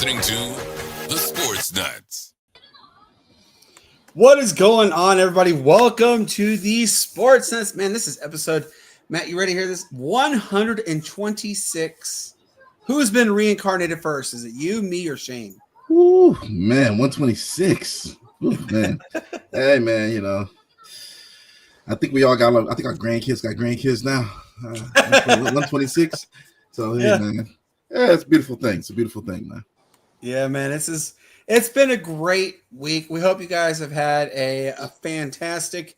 listening to the Sportz Nutz. What is going on, everybody? Welcome to the Sportz Nutz. Man, this is episode, Matt, you ready to hear this? 126. Who's been reincarnated first? Is it you, me, or Shane? Ooh, man, 126. Ooh, man. Hey, man, you know, I think we all got, I think our grandkids got grandkids now. 126. So, hey, man. Yeah, it's a beautiful thing. It's a beautiful thing, man. Yeah, man, it's been a great week. We hope you guys have had a fantastic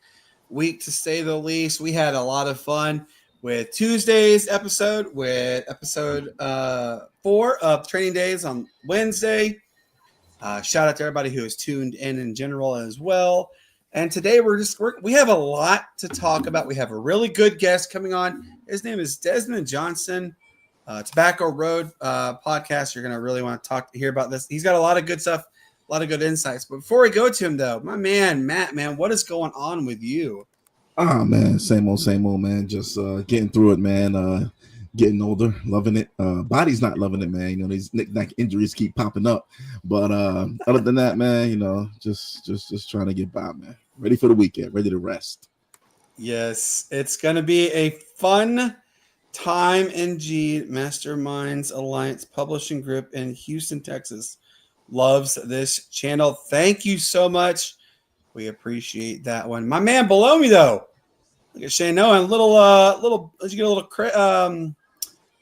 week, to say the least. We had a lot of fun with Tuesday's episode, with episode 4 of Training Days on Wednesday. Shout out to everybody who has tuned in general as well. And today we have a lot to talk about. We have a really good guest coming on. His name is Desmond Johnson. Tobacco Road podcast. You're going to really want to hear about this. He's got a lot of good stuff, a lot of good insights. But before we go to him, though, my man, Matt, man, what is going on with you? Oh, man, same old, man. Just getting through it, man. Getting older, loving it. Body's not loving it, man. You know, these knick-knack injuries keep popping up. But other than that, man, you know, just trying to get by, man. Ready for the weekend, ready to rest. Yes, it's going to be a fun time indeed. Masterminds Alliance Publishing Group in Houston, Texas loves this channel. Thank you so much. We appreciate that one. My man below me, though, look at Shane Owen. Did you get a little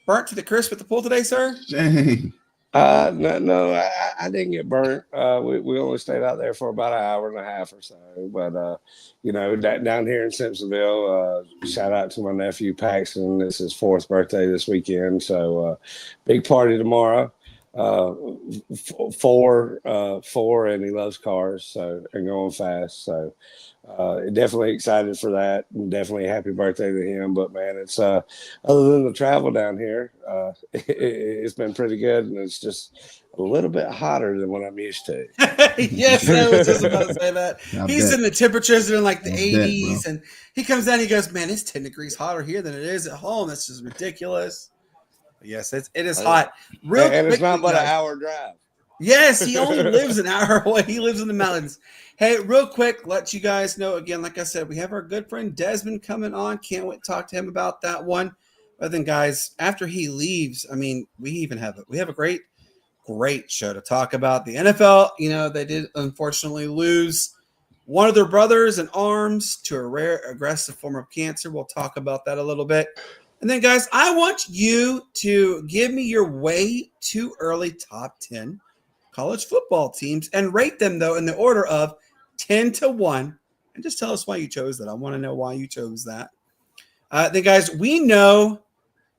burnt to the crisp at the pool today, sir? Shane. No, I didn't get burnt. We only stayed out there for about an hour and a half or so. But you know, down here in Simpsonville, shout out to my nephew Paxton. It's his 4th birthday this weekend, so big party tomorrow. 4, and he loves cars, so and going fast. So definitely excited for that, and definitely happy birthday to him. But man, it's other than the travel down here, it's been pretty good, and it's just a little bit hotter than what I'm used to. Yes, I was just about to say that. He's in the temperatures are in like the 80s, and he comes down, he goes, man, it's 10 degrees hotter here than it is at home. That's just ridiculous. Yes, it is hot. And it's not but an hour drive. Yes, he only lives an hour away. He lives in the mountains. Hey, real quick, let you guys know again, like I said, we have our good friend Desmond coming on. Can't wait to talk to him about that one. But then, guys, after he leaves, I mean, we have a great show to talk about. The NFL, you know, they did unfortunately lose one of their brothers in arms to a rare aggressive form of cancer. We'll talk about that a little bit. And then, guys, I want you to give me your way too early top 10 college football teams and rate them, though, in the order of 10 to 1. And just tell us why you chose that. I want to know why you chose that. Then, guys, we know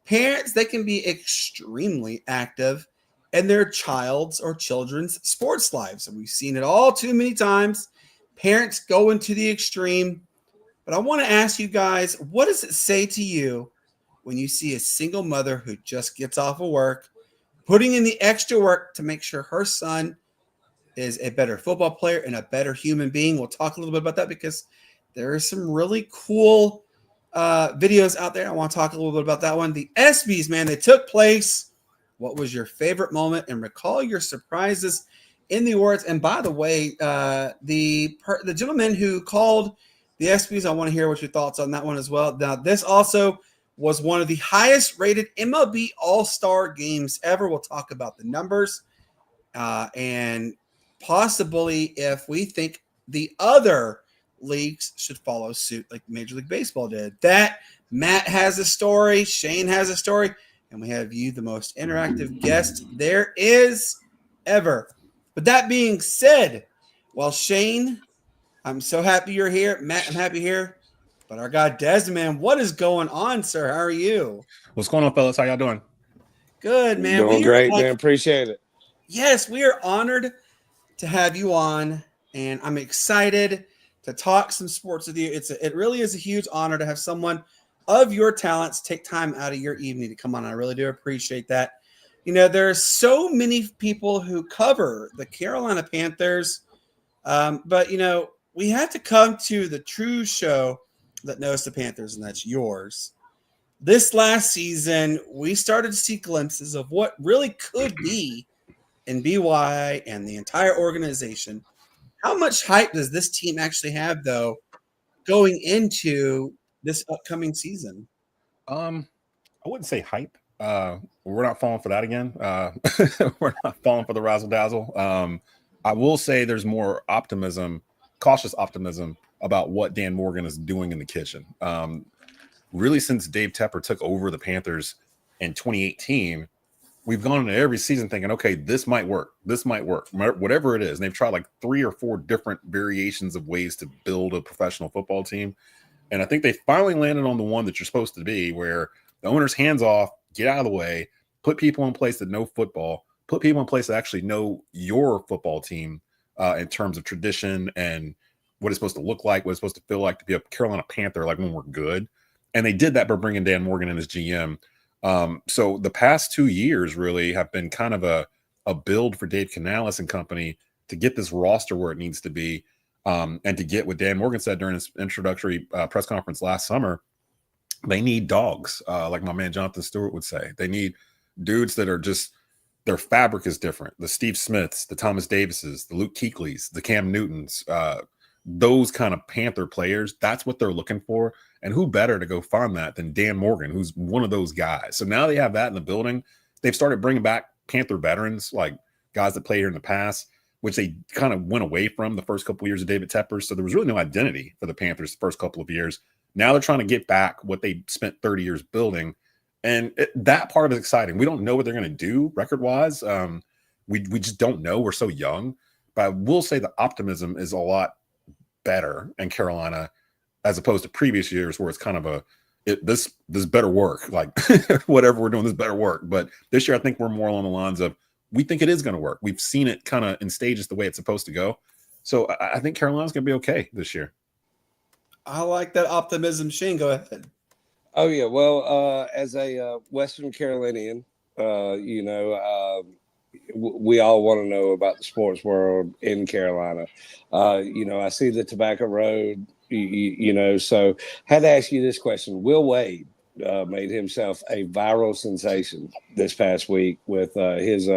parents, they can be extremely active in their child's or children's sports lives. And we've seen it all too many times. Parents go into the extreme. But I want to ask you guys, what does it say to you when you see a single mother who just gets off of work, putting in the extra work to make sure her son is a better football player and a better human being? We'll talk a little bit about that because there are some really cool videos out there. I want to talk a little bit about that one. The ESPYs, man, they took place. What was your favorite moment? And recall your surprises in the awards. And by the way, the gentleman who called the ESPYs, I want to hear what your thoughts on that one as well. Now, this also was one of the highest rated MLB All-Star games ever. We'll talk about the numbers and possibly if we think the other leagues should follow suit like Major League Baseball did. That Matt has a story, Shane has a story, and we have you, the most interactive guest there is ever. But that being said, well, Shane, I'm so happy you're here. Matt, I'm happy here. But our guy Desmond, what is going on, sir? How are you? What's going on, fellas? How y'all doing? Good, man. Doing great, man. Appreciate it. Yes, we are honored to have you on, and I'm excited to talk some sports with you. It really is a huge honor to have someone of your talents take time out of your evening to come on. I really do appreciate that. You know, there are so many people who cover the Carolina Panthers, but, you know, we have to come to the true show that knows the Panthers, and that's yours. This last season, we started to see glimpses of what really could be and BY and the entire organization. How much hype does this team actually have, though, going into this upcoming season? I wouldn't say hype. We're not falling for that again. We're not falling for the razzle dazzle. I will say there's more optimism, cautious optimism about what Dan Morgan is doing in the kitchen. Really, since Dave Tepper took over the Panthers in 2018, we've gone into every season thinking, okay, this might work. This might work. Whatever it is. And they've tried like 3 or 4 different variations of ways to build a professional football team. And I think they finally landed on the one that you're supposed to be, where the owner's hands off, get out of the way, put people in place that know football, put people in place that actually know your football team in terms of tradition and what it's supposed to look like, what it's supposed to feel like to be a Carolina Panther, like when we're good. And they did that by bringing Dan Morgan in as GM. So the past 2 years really have been kind of a build for Dave Canales and company to get this roster where it needs to be, and to get what Dan Morgan said during his introductory press conference last summer. They need dogs, like my man Jonathan Stewart would say. They need dudes that are just, their fabric is different. The Steve Smiths, the Thomas Davises, the Luke Kuechly's, the Cam Newtons, those kind of Panther players. That's what they're looking for. And who better to go find that than Dan Morgan, who's one of those guys. So now they have that in the building. They've started bringing back Panther veterans, like guys that played here in the past, which they kind of went away from the first couple of years of David Tepper. So there was really no identity for the Panthers the first couple of years. Now they're trying to get back what they spent 30 years building. And that part is exciting. We don't know what they're going to do record-wise. We just don't know. We're so young. But I will say the optimism is a lot better in Carolina as opposed to previous years where it's kind of this better work. Like whatever we're doing, this better work. But this year I think we're more along the lines of we think it is going to work. We've seen it kind of in stages the way it's supposed to go. So I think Carolina's going to be okay this year. I like that optimism. Shane, go ahead. Oh, yeah. Well, as a Western Carolinian, we all want to know about the sports world in Carolina. I see the Tobacco Road, so had to ask you this question. Will Wade made himself a viral sensation this past week with his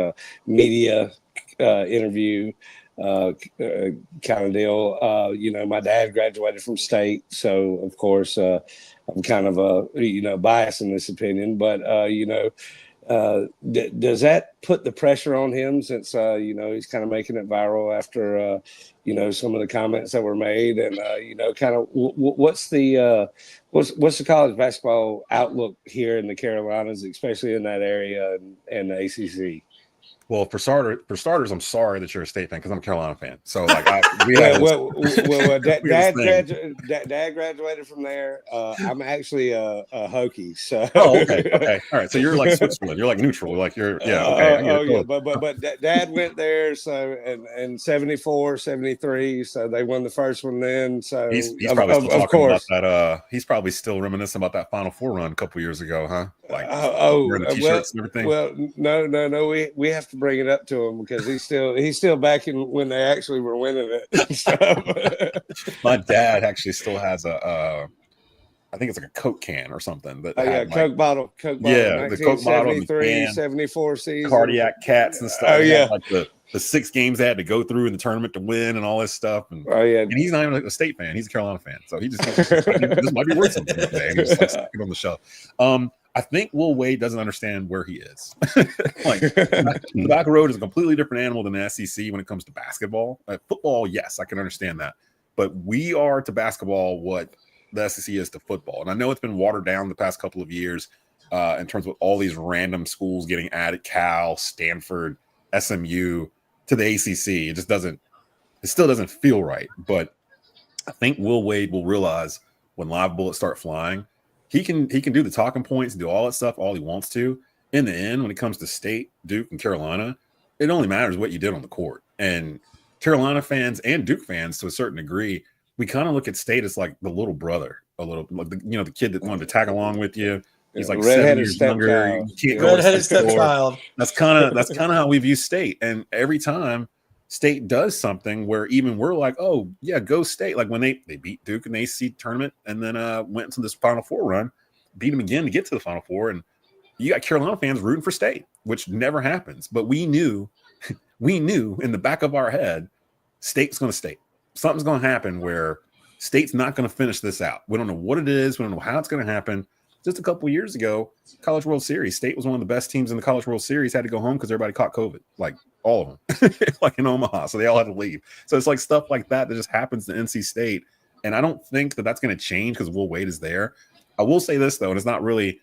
media interview kind of deal. My dad graduated from state, so of course I'm kind of biased in this opinion, but does that put the pressure on him since he's kind of making it viral after some of the comments that were made, and kind of what's the college basketball outlook here in the Carolinas, especially in that area and the ACC? Well, for starters, I'm sorry that you're a state fan because I'm a Carolina fan. So, like, Dad graduated from there. I'm actually a Hokie. So, okay, all right. So you're like Switzerland. You're like neutral. Like you're, okay. But Dad went there. So in 74, 73. So they won the first one then. So he's probably still talking about that. He's probably still reminiscing about that Final Four run a couple years ago, huh? Like wearing the t-shirts and everything. Well, no. We have to bring it up to him because he's still back in when they actually were winning it. My dad actually still has I think it's like a Coke can or something. That Coke bottle. Yeah, the Coke bottle, 74 season. Cardiac Cats and stuff. Oh yeah, like the 6 games they had to go through in the tournament to win and all this stuff. And, and he's not even a state fan; he's a Carolina fan. So he this might be worth something today. He's just like sticking on the shelf. I think Will Wade doesn't understand where he is. Like Tobacco Road is a completely different animal than the SEC when it comes to basketball. Football, yes, I can understand that, but we are to basketball what the SEC is to football. And I know it's been watered down the past couple of years in terms of all these random schools getting added: Cal, Stanford, SMU to the ACC. It still doesn't feel right. But I think Will Wade will realize when live bullets start flying, he can do the talking points and do all that stuff all he wants to. In the end, when it comes to State, Duke, and Carolina, it only matters what you did on the court. And Carolina fans and Duke fans, to a certain degree, we kind of look at State as like the little brother, a little like the kid that wanted to tag along with you. He's like 7 years younger. Redheaded stepchild. That's kind of how we view State. And every time State does something where even we're like, oh yeah, go State. Like when they beat Duke in the ACC tournament and then went to this Final Four run, beat them again to get to the Final Four, and you got Carolina fans rooting for State, which never happens. But we knew we knew in the back of our head, State's going to state. Something's going to happen where State's not going to finish this out. We don't know what it is. We don't know how it's going to happen. Just a couple of years ago, College World Series, State was one of the best teams in the College World Series, had to go home because everybody caught COVID, like all of them, like in Omaha. So they all had to leave. So it's like stuff like that just happens to NC State. And I don't think that that's going to change because Will Wade is there. I will say this, though, and it's not really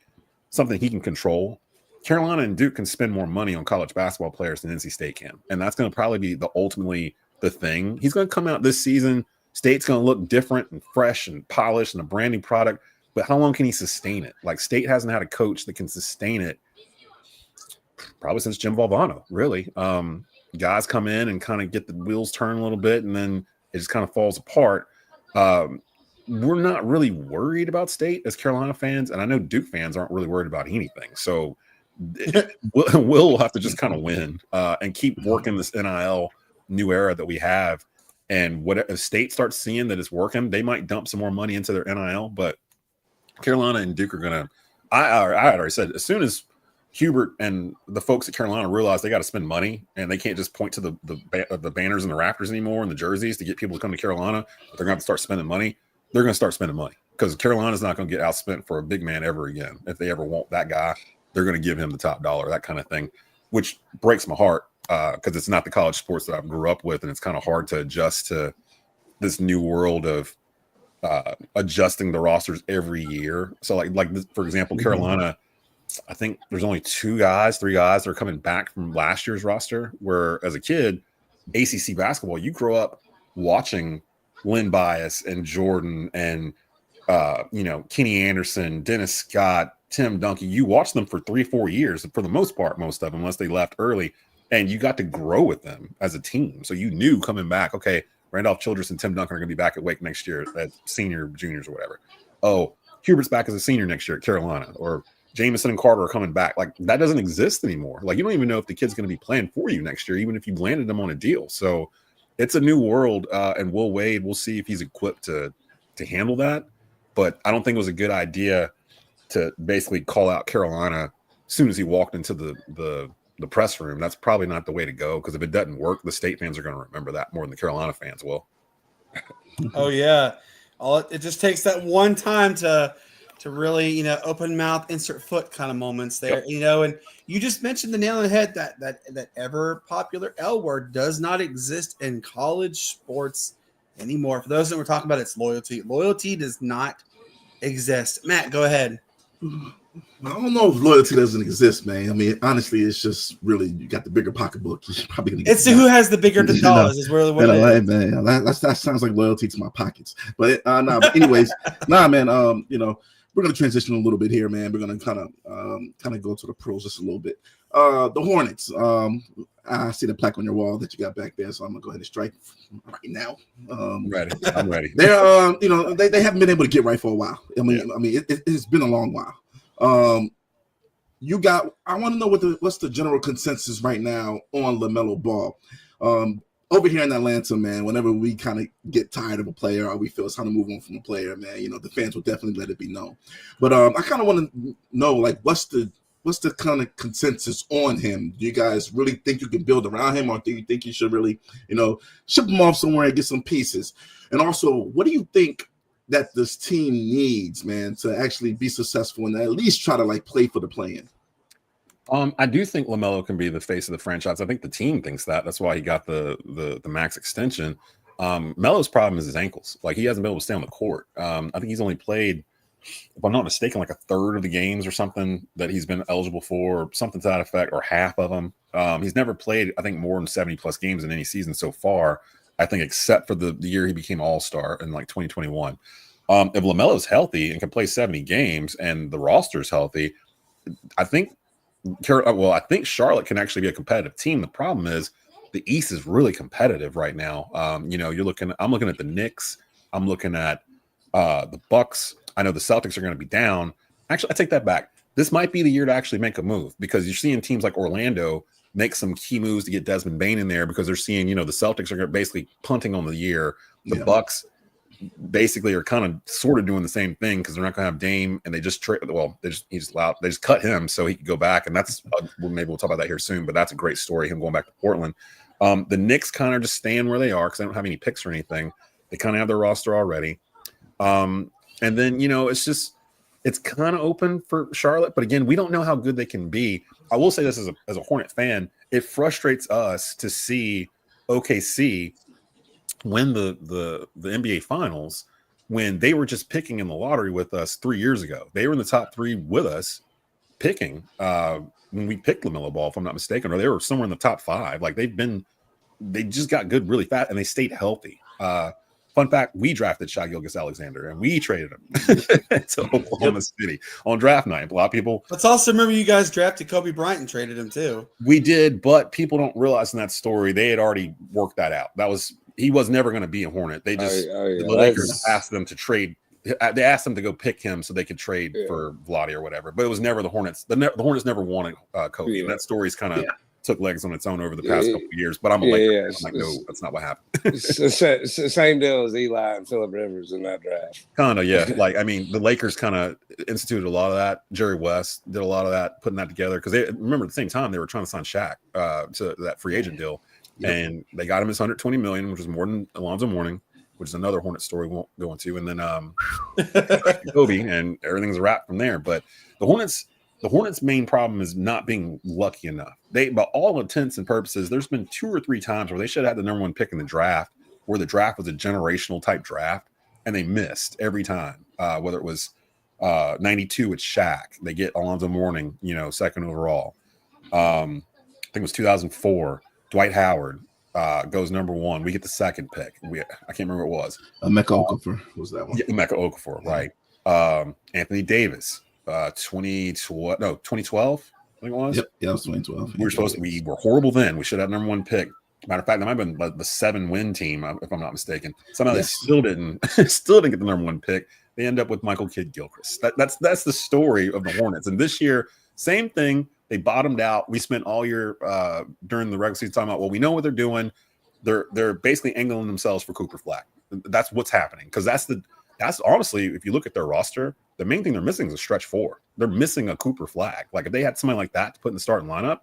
something he can control. Carolina and Duke can spend more money on college basketball players than NC State can. And that's going to probably be ultimately the thing. He's going to come out this season. State's going to look different and fresh and polished and a brand new product. But how long can he sustain it? Like, State hasn't had a coach that can sustain it probably since Jim Valvano, really. Guys come in and kind of get the wheels turned a little bit, and then it just kind of falls apart. We're not really worried about State as Carolina fans, and I know Duke fans aren't really worried about anything. So we'll have to just kind of win and keep working this NIL new era that we have. And what if State starts seeing that it's working, they might dump some more money into their NIL, but Carolina and Duke are going to – I had already said, as soon as Hubert and the folks at Carolina realize they got to spend money and they can't just point to the banners and the rafters anymore and the jerseys to get people to come to Carolina, but they're going to have to start spending money. They're going to start spending money because Carolina's not going to get outspent for a big man ever again. If they ever want that guy, they're going to give him the top dollar, that kind of thing, which breaks my heart because it's not the college sports that I grew up with, and it's kind of hard to adjust to this new world of adjusting the rosters every year. So like this, for example, Carolina, I think there's only 3 guys that are coming back from last year's roster, where as a kid, ACC basketball, you grow up watching Lynn Bias and Jordan and Kenny Anderson, Dennis Scott, Tim Duncan. You watch them for 3-4 years, for the most part, most of them, unless they left early, and you got to grow with them as a team. So you knew coming back, okay, Randolph Childress and Tim Duncan are going to be back at Wake next year, at senior, juniors, or whatever. Oh, Hubert's back as a senior next year at Carolina, or Jameson and Carter are coming back. Like, that doesn't exist anymore. Like, you don't even know if the kid's going to be playing for you next year, even if you landed them on a deal. So it's a new world, and Will Wade, we'll see if he's equipped to handle that. But I don't think it was a good idea to basically call out Carolina as soon as he walked into the press room. That's probably not the way to go, because if it doesn't work, the State fans are going to remember that more than the Carolina fans will. Oh yeah, it just takes that one time to really open mouth, insert foot kind of moments there. Yep. And you just mentioned the nail on the head that ever popular L word does not exist in college sports anymore. For those that we're talking about, it's loyalty. Loyalty does not exist. Matt, go ahead. I don't know if loyalty doesn't exist, man. I mean, honestly, it's just really, you got the bigger pocketbook. You're probably gonna get who has the bigger dollars is really what it is. Man, that sounds like loyalty to my pockets. But but anyways, man. We're gonna transition a little bit here, man. We're gonna kind of go to the pros just a little bit. The Hornets. I see the plaque on your wall that you got back there, so I'm gonna go ahead and strike right now. I'm ready. They're they haven't been able to get right for a while. I mean, it's been a long while. I want to know what's the general consensus right now on LaMelo Ball. Over here in Atlanta, man, whenever we kind of get tired of a player or we feel it's time to move on from a player, man, the fans will definitely let it be known. But I kind of want to know, like, what's the kind of consensus on him? Do you guys really think you can build around him, or do you think you should really, ship him off somewhere and get some pieces? And also, what do you think that this team needs, man, to actually be successful and at least try to play for the play-in? I do think LaMelo can be the face of the franchise. I think the team thinks that. That's why he got the max extension. Melo's problem is his ankles. Like, he hasn't been able to stay on the court. I think he's only played, if I'm not mistaken, like a third of the games or something that he's been eligible for, or something to that effect, or half of them. He's never played, I think, more than 70-plus games in any season so far, I think, except for the year he became All-Star in 2021. If LaMelo's healthy and can play 70 games and the roster's healthy, I think Charlotte can actually be a competitive team. The problem is the East is really competitive right now. I'm looking at the Knicks. I'm looking at the Bucks. I know the Celtics are going to be down. Actually, I take that back. This might be the year to actually make a move, because you're seeing teams like Orlando make some key moves to get Desmond Bane in there, because they're seeing, the Celtics are basically punting on the year. The Bucks basically are kind of sort of doing the same thing, because they're not going to have Dame, and they just they just cut him so he could go back, and that's maybe we'll talk about that here soon, but that's a great story, him going back to Portland. The Knicks kind of just staying where they are because they don't have any picks or anything. They kind of have their roster already. And then, it's kind of open for Charlotte. But again, we don't know how good they can be. I will say this as a Hornet fan, it frustrates us to see OKC win the NBA Finals when they were just picking in the lottery with us 3 years ago. They were in the top 3 with us picking when we picked LaMelo Ball, if I'm not mistaken, or they were somewhere in the top 5. Like they just got good really fast and they stayed healthy. Fun fact, we drafted Shai Gilgeous-Alexander and we traded him to Oklahoma City on draft night. A lot of people. Let's also remember you guys drafted Kobe Bryant and traded him too. We did, but people don't realize in that story, they had already worked that out. He was never going to be a Hornet. They just the Lakers asked them to trade. They asked them to go pick him so they could trade for Vlade or whatever. But it was never the Hornets. The Hornets never wanted Kobe. Yeah. And that story's kind of took legs on its own over the past couple of years. But I'm a Lakers fan. I'm like, no, that's not what happened. It's the same deal as Eli and Phillip Rivers in that draft. Kind of, yeah. Like, I mean, the Lakers kind of instituted a lot of that. Jerry West did a lot of that, putting that together. Because they remember at the same time, they were trying to sign Shaq to that free agent deal. Yep. And they got him his $120 million, which is more than Alonzo Mourning, which is another Hornet story we won't go into. And then Kobe, and everything's a wrap from there. But the Hornets' main problem is not being lucky enough. By all intents and purposes, there's been 2 or 3 times where they should have had the number 1 pick in the draft, where the draft was a generational type draft, and they missed every time. Whether it was 92 with Shaq, they get Alonzo Mourning, second overall. I think it was 2004. Dwight Howard goes number 1. We get the second pick. I can't remember what it was. Emeka Okafor was that one. Yeah, Emeka Okafor, right. Anthony Davis, 2012, I think it was. Yep, yeah, it was 2012. We were horrible then. We should have number 1 pick. Matter of fact, that might have been the 7-win team, if I'm not mistaken. Somehow they still didn't get the number 1 pick. They end up with Michael Kidd-Gilchrist. That's the story of the Hornets. And this year, same thing. They bottomed out. We spent all year during the regular season talking about, well, we know what they're doing. They're basically angling themselves for Cooper Flag. That's what's happening. Because that's honestly, if you look at their roster, the main thing they're missing is a stretch 4. They're missing a Cooper Flag. Like if they had somebody like that to put in the starting lineup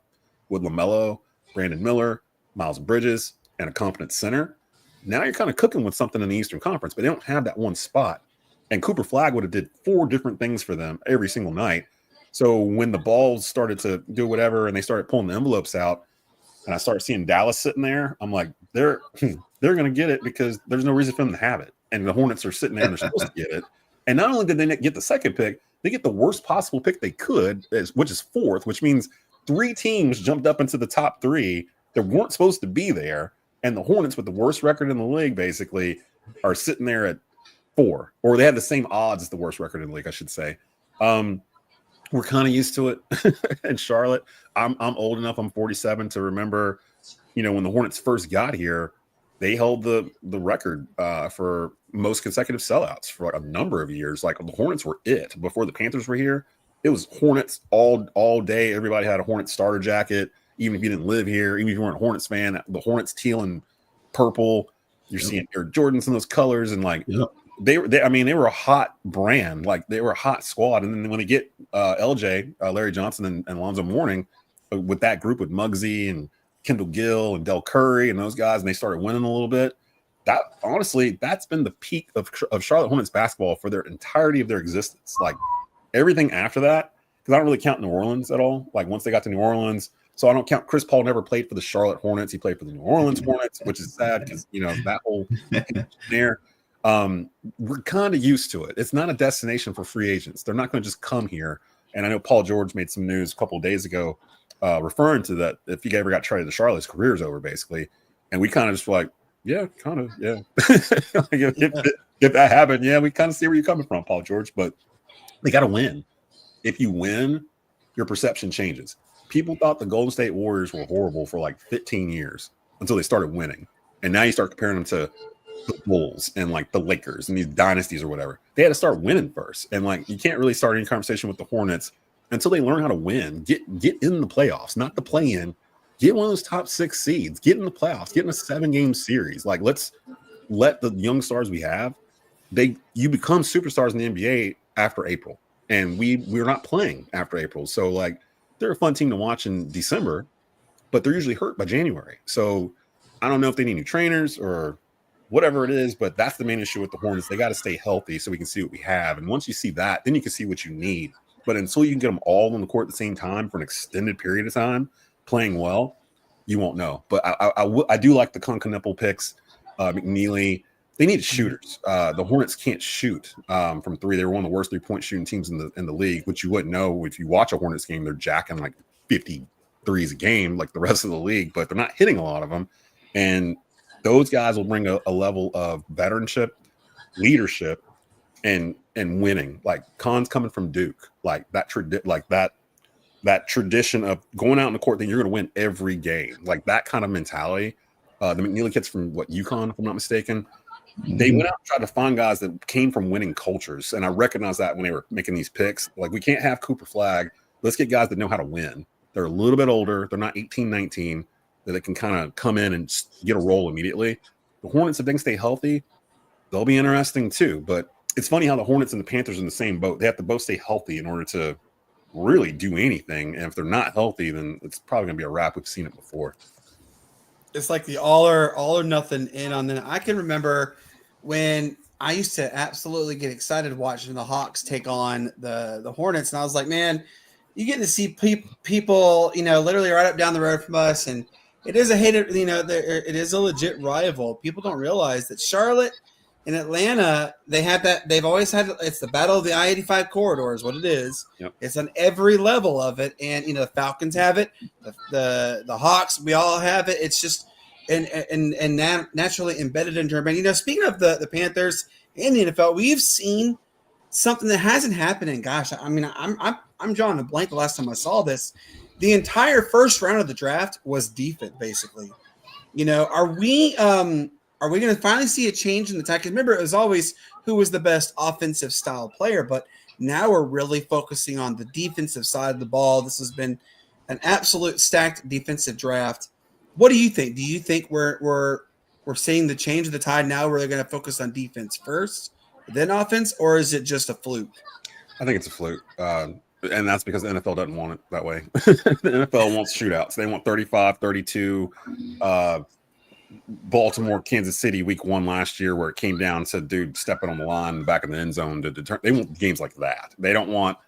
with LaMelo, Brandon Miller, Miles Bridges, and a competent center, now you're kind of cooking with something in the Eastern Conference, but they don't have that one spot. And Cooper Flag would have did 4 different things for them every single night. So when the balls started to do whatever and they started pulling the envelopes out and I started seeing Dallas sitting there, I'm like, they're going to get it because there's no reason for them to have it. And the Hornets are sitting there and they're supposed to get it. And not only did they get the second pick, they get the worst possible pick they could, which is 4th, which means 3 teams jumped up into the top 3 that weren't supposed to be there. And the Hornets, with the worst record in the league, basically, are sitting there at 4. Or they have the same odds as the worst record in the league, I should say. We're kind of used to it in Charlotte. I'm old enough. I'm 47 to remember, when the Hornets first got here, they held the record for most consecutive sellouts for like a number of years. Like the Hornets were it before the Panthers were here. It was Hornets all day. Everybody had a Hornets starter jacket, even if you didn't live here, even if you weren't a Hornets fan. The Hornets teal and purple. You're seeing Air Jordans in those colors, and like. Yep. They were a hot brand, like they were a hot squad. And then when they get LJ, Larry Johnson, and Alonzo Mourning with that group with Muggsy and Kendall Gill and Del Curry and those guys, and they started winning a little bit. That's been the peak of Charlotte Hornets basketball for their entirety of their existence. Like everything after that, because I don't really count New Orleans at all. Like once they got to New Orleans, so I don't count. Chris Paul never played for the Charlotte Hornets. He played for the New Orleans Hornets, which is sad because that whole there. We're kind of used to it. It's not a destination for free agents. They're not going to just come here. And I know Paul George made some news a couple of days ago referring to that. If he ever got traded to Charlotte, his career's over basically. And we kind of just like, yeah, kind of, yeah. if that happened, yeah, we kind of see where you're coming from, Paul George. But they got to win. If you win, your perception changes. People thought the Golden State Warriors were horrible for like 15 years until they started winning. And now you start comparing them to the Bulls and like the Lakers and these dynasties or whatever. They had to start winning first. And like you can't really start any conversation with the Hornets until they learn how to win. Get in the playoffs, not the play-in. Get one of those top 6 seeds. Get in the playoffs. Get in a 7-game series. Like let's let the young stars we have. You become superstars in the NBA after April, and we're not playing after April. So like they're a fun team to watch in December, but they're usually hurt by January. So I don't know if they need new trainers or whatever it is, but that's the main issue with the Hornets. They got to stay healthy so we can see what we have. And once you see that, then you can see what you need. But until you can get them all on the court at the same time for an extended period of time, playing well, you won't know. But I do like the Kunkel picks, McNeely. They need shooters. The Hornets can't shoot from three. They were one of the worst 3-point shooting teams in the league, which you wouldn't know if you watch a Hornets game. They're jacking like 50 threes a game like the rest of the league, but they're not hitting a lot of them. And those guys will bring a level of veteranship, leadership, and winning. Like Khan's coming from Duke, like that tradition of going out in the court that you're going to win every game, like that kind of mentality. The McNeely kids from UConn, if I'm not mistaken, they went out and tried to find guys that came from winning cultures, and I recognize that when they were making these picks. Like, we can't have Cooper Flagg. Let's get guys that know how to win. They're a little bit older. They're not 18, 19, that they can kind of come in and get a role immediately. The Hornets, if they can stay healthy, they'll be interesting too. But it's funny how the Hornets and the Panthers are in the same boat. They have to both stay healthy in order to really do anything. And if they're not healthy, then it's probably going to be a wrap. We've seen it before. It's like the all or nothing in on them. I can remember when I used to absolutely get excited watching the Hawks take on the Hornets. And I was like, man, you get to see people, literally right up down the road from us. And it is a hated, it is a legit rival. People don't realize that Charlotte and Atlanta, they've always had, it's the battle of the I-85 corridor is what it is. Yep. It's on every level of it. And, the Falcons have it, the Hawks, we all have it. It's just, and naturally embedded into our brain. Speaking of the Panthers and the NFL, we've seen something that hasn't happened in, gosh, I mean, I'm drawing a blank the last time I saw this. The entire first round of the draft was defense, basically. Are we going to finally see a change in the tide? Because remember, it was always who was the best offensive style player, but now we're really focusing on the defensive side of the ball. This has been an absolute stacked defensive draft. What do you think? Do you think we're seeing the change of the tide now where they're going to focus on defense first, then offense, or is it just a fluke? I think it's a fluke. And that's because the NFL doesn't want it that way. The NFL wants shootouts. They want 35, 32. Baltimore, Kansas City, week 1 last year, where it came down to dude stepping on the line back in the end zone to determine. They want games like that. They don't want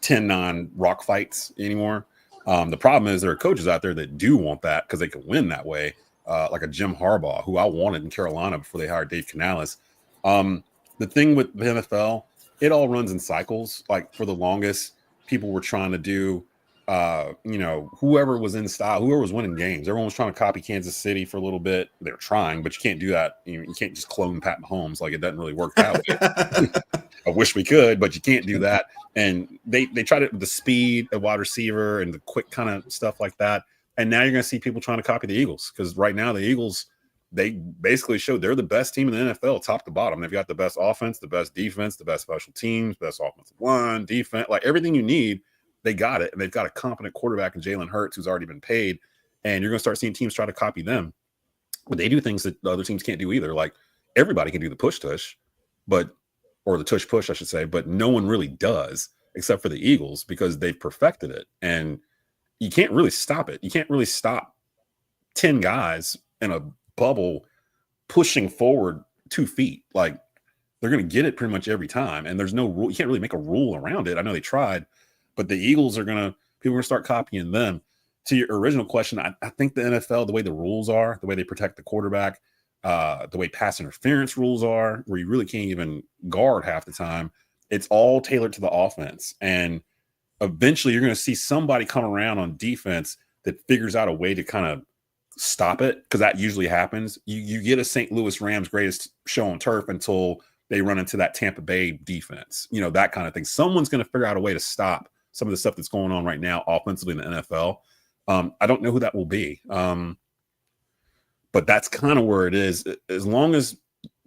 10-9 rock fights anymore. The problem is there are coaches out there that do want that because they can win that way, like a Jim Harbaugh, who I wanted in Carolina before they hired Dave Canales. The thing with the NFL, it all runs in cycles. Like, for the longest, people were trying to do, whoever was in style, whoever was winning games. Everyone was trying to copy Kansas City for a little bit. They're trying, but you can't do that. You can't just clone Pat Mahomes. Like, it doesn't really work that way. I wish we could, but you can't do that. And they tried it with the speed of wide receiver and the quick kind of stuff like that. And now you're going to see people trying to copy the Eagles, because right now the Eagles, they basically showed they're the best team in the NFL, top to bottom. They've got the best offense, the best defense, the best special teams, best offensive line, defense, like everything you need. They got it, and they've got a competent quarterback in Jalen Hurts who's already been paid, and you're going to start seeing teams try to copy them. But they do things that the other teams can't do either. Like, everybody can do the push-tush, or the tush-push, I should say, but no one really does except for the Eagles because they've perfected it, and you can't really stop it. You can't really stop 10 guys in a bubble pushing forward 2 feet. Like, they're going to get it pretty much every time, and there's no rule. You can't really make a rule around it. I know they tried, but the Eagles people are going to start copying them. To your original question, I think the NFL, the way the rules are, the way they protect the quarterback, the way pass interference rules are, where you really can't even guard half the time, it's all tailored to the offense. And eventually you're going to see somebody come around on defense that figures out a way to kind of stop it, because that usually happens. You get a St. Louis Rams greatest show on turf until they run into that Tampa Bay defense, that kind of thing. Someone's going to figure out a way to stop some of the stuff that's going on right now offensively in the NFL. I don't know who that will be, but that's kind of where it is. As long as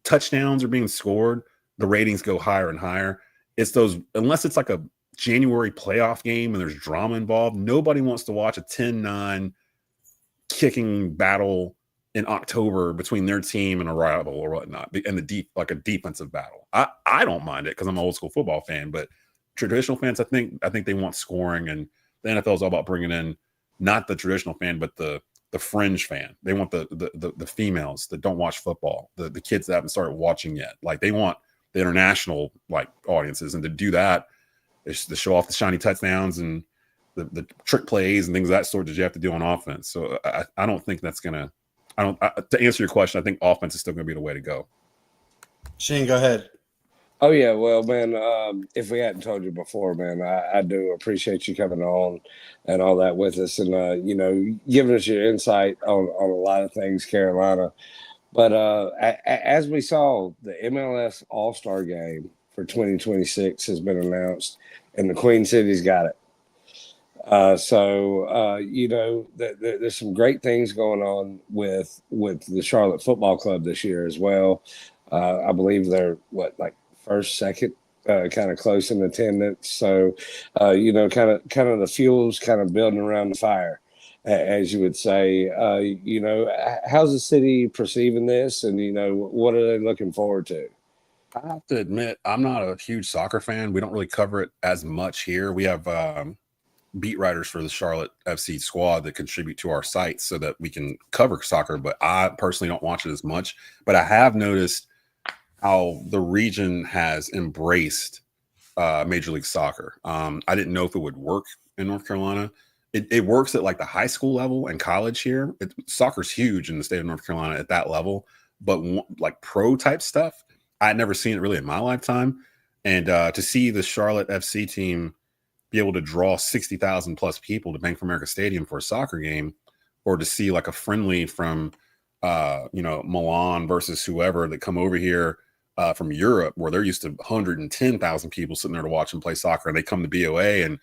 touchdowns are being scored, the ratings go higher and higher. It's those, unless it's like a January playoff game and there's drama involved, nobody wants to watch a 10-9 kicking battle in October between their team and a rival or whatnot, and like a defensive battle. I don't mind it because I'm an old school football fan, but traditional fans, I think they want scoring, and the NFL is all about bringing in not the traditional fan, but the the fringe fan. They want the females that don't watch football, the kids that haven't started watching yet. Like they want the international like audiences, and to do that is to show off the shiny touchdowns and the trick plays and things of that sort that you have to do on offense. So I don't think that's gonna. To answer your question, I think offense is still gonna be the way to go. Shane, go ahead. Oh, yeah. Well, man, if we hadn't told you before, man, I do appreciate you coming on and all that with us and, giving us your insight on a lot of things, Carolina. But as we saw, the MLS All-Star Game for 2026 has been announced, and the Queen City's got it. There's some great things going on with the Charlotte Football Club this year as well. I believe they're first, second, kind of close in attendance. So, kind of the fuel's kind of building around the fire, as you would say. How's the city perceiving this, and what are they looking forward to? I have to admit, I'm not a huge soccer fan. We don't really cover it as much here. We have beat writers for the Charlotte FC squad that contribute to our site so that we can cover soccer, but I personally don't watch it as much. But I have noticed how the region has embraced Major League Soccer. I didn't know if it would work in North Carolina. It works at like the high school level and college here. Soccer's huge in the state of North Carolina at that level, but like pro type stuff, I'd never seen it really in my lifetime. And to see the Charlotte FC team be able to draw 60,000 plus people to Bank of America Stadium for a soccer game, or to see like a friendly from, Milan versus whoever that come over here from Europe, where they're used to 110,000 people sitting there to watch them play soccer, and they come to BOA and,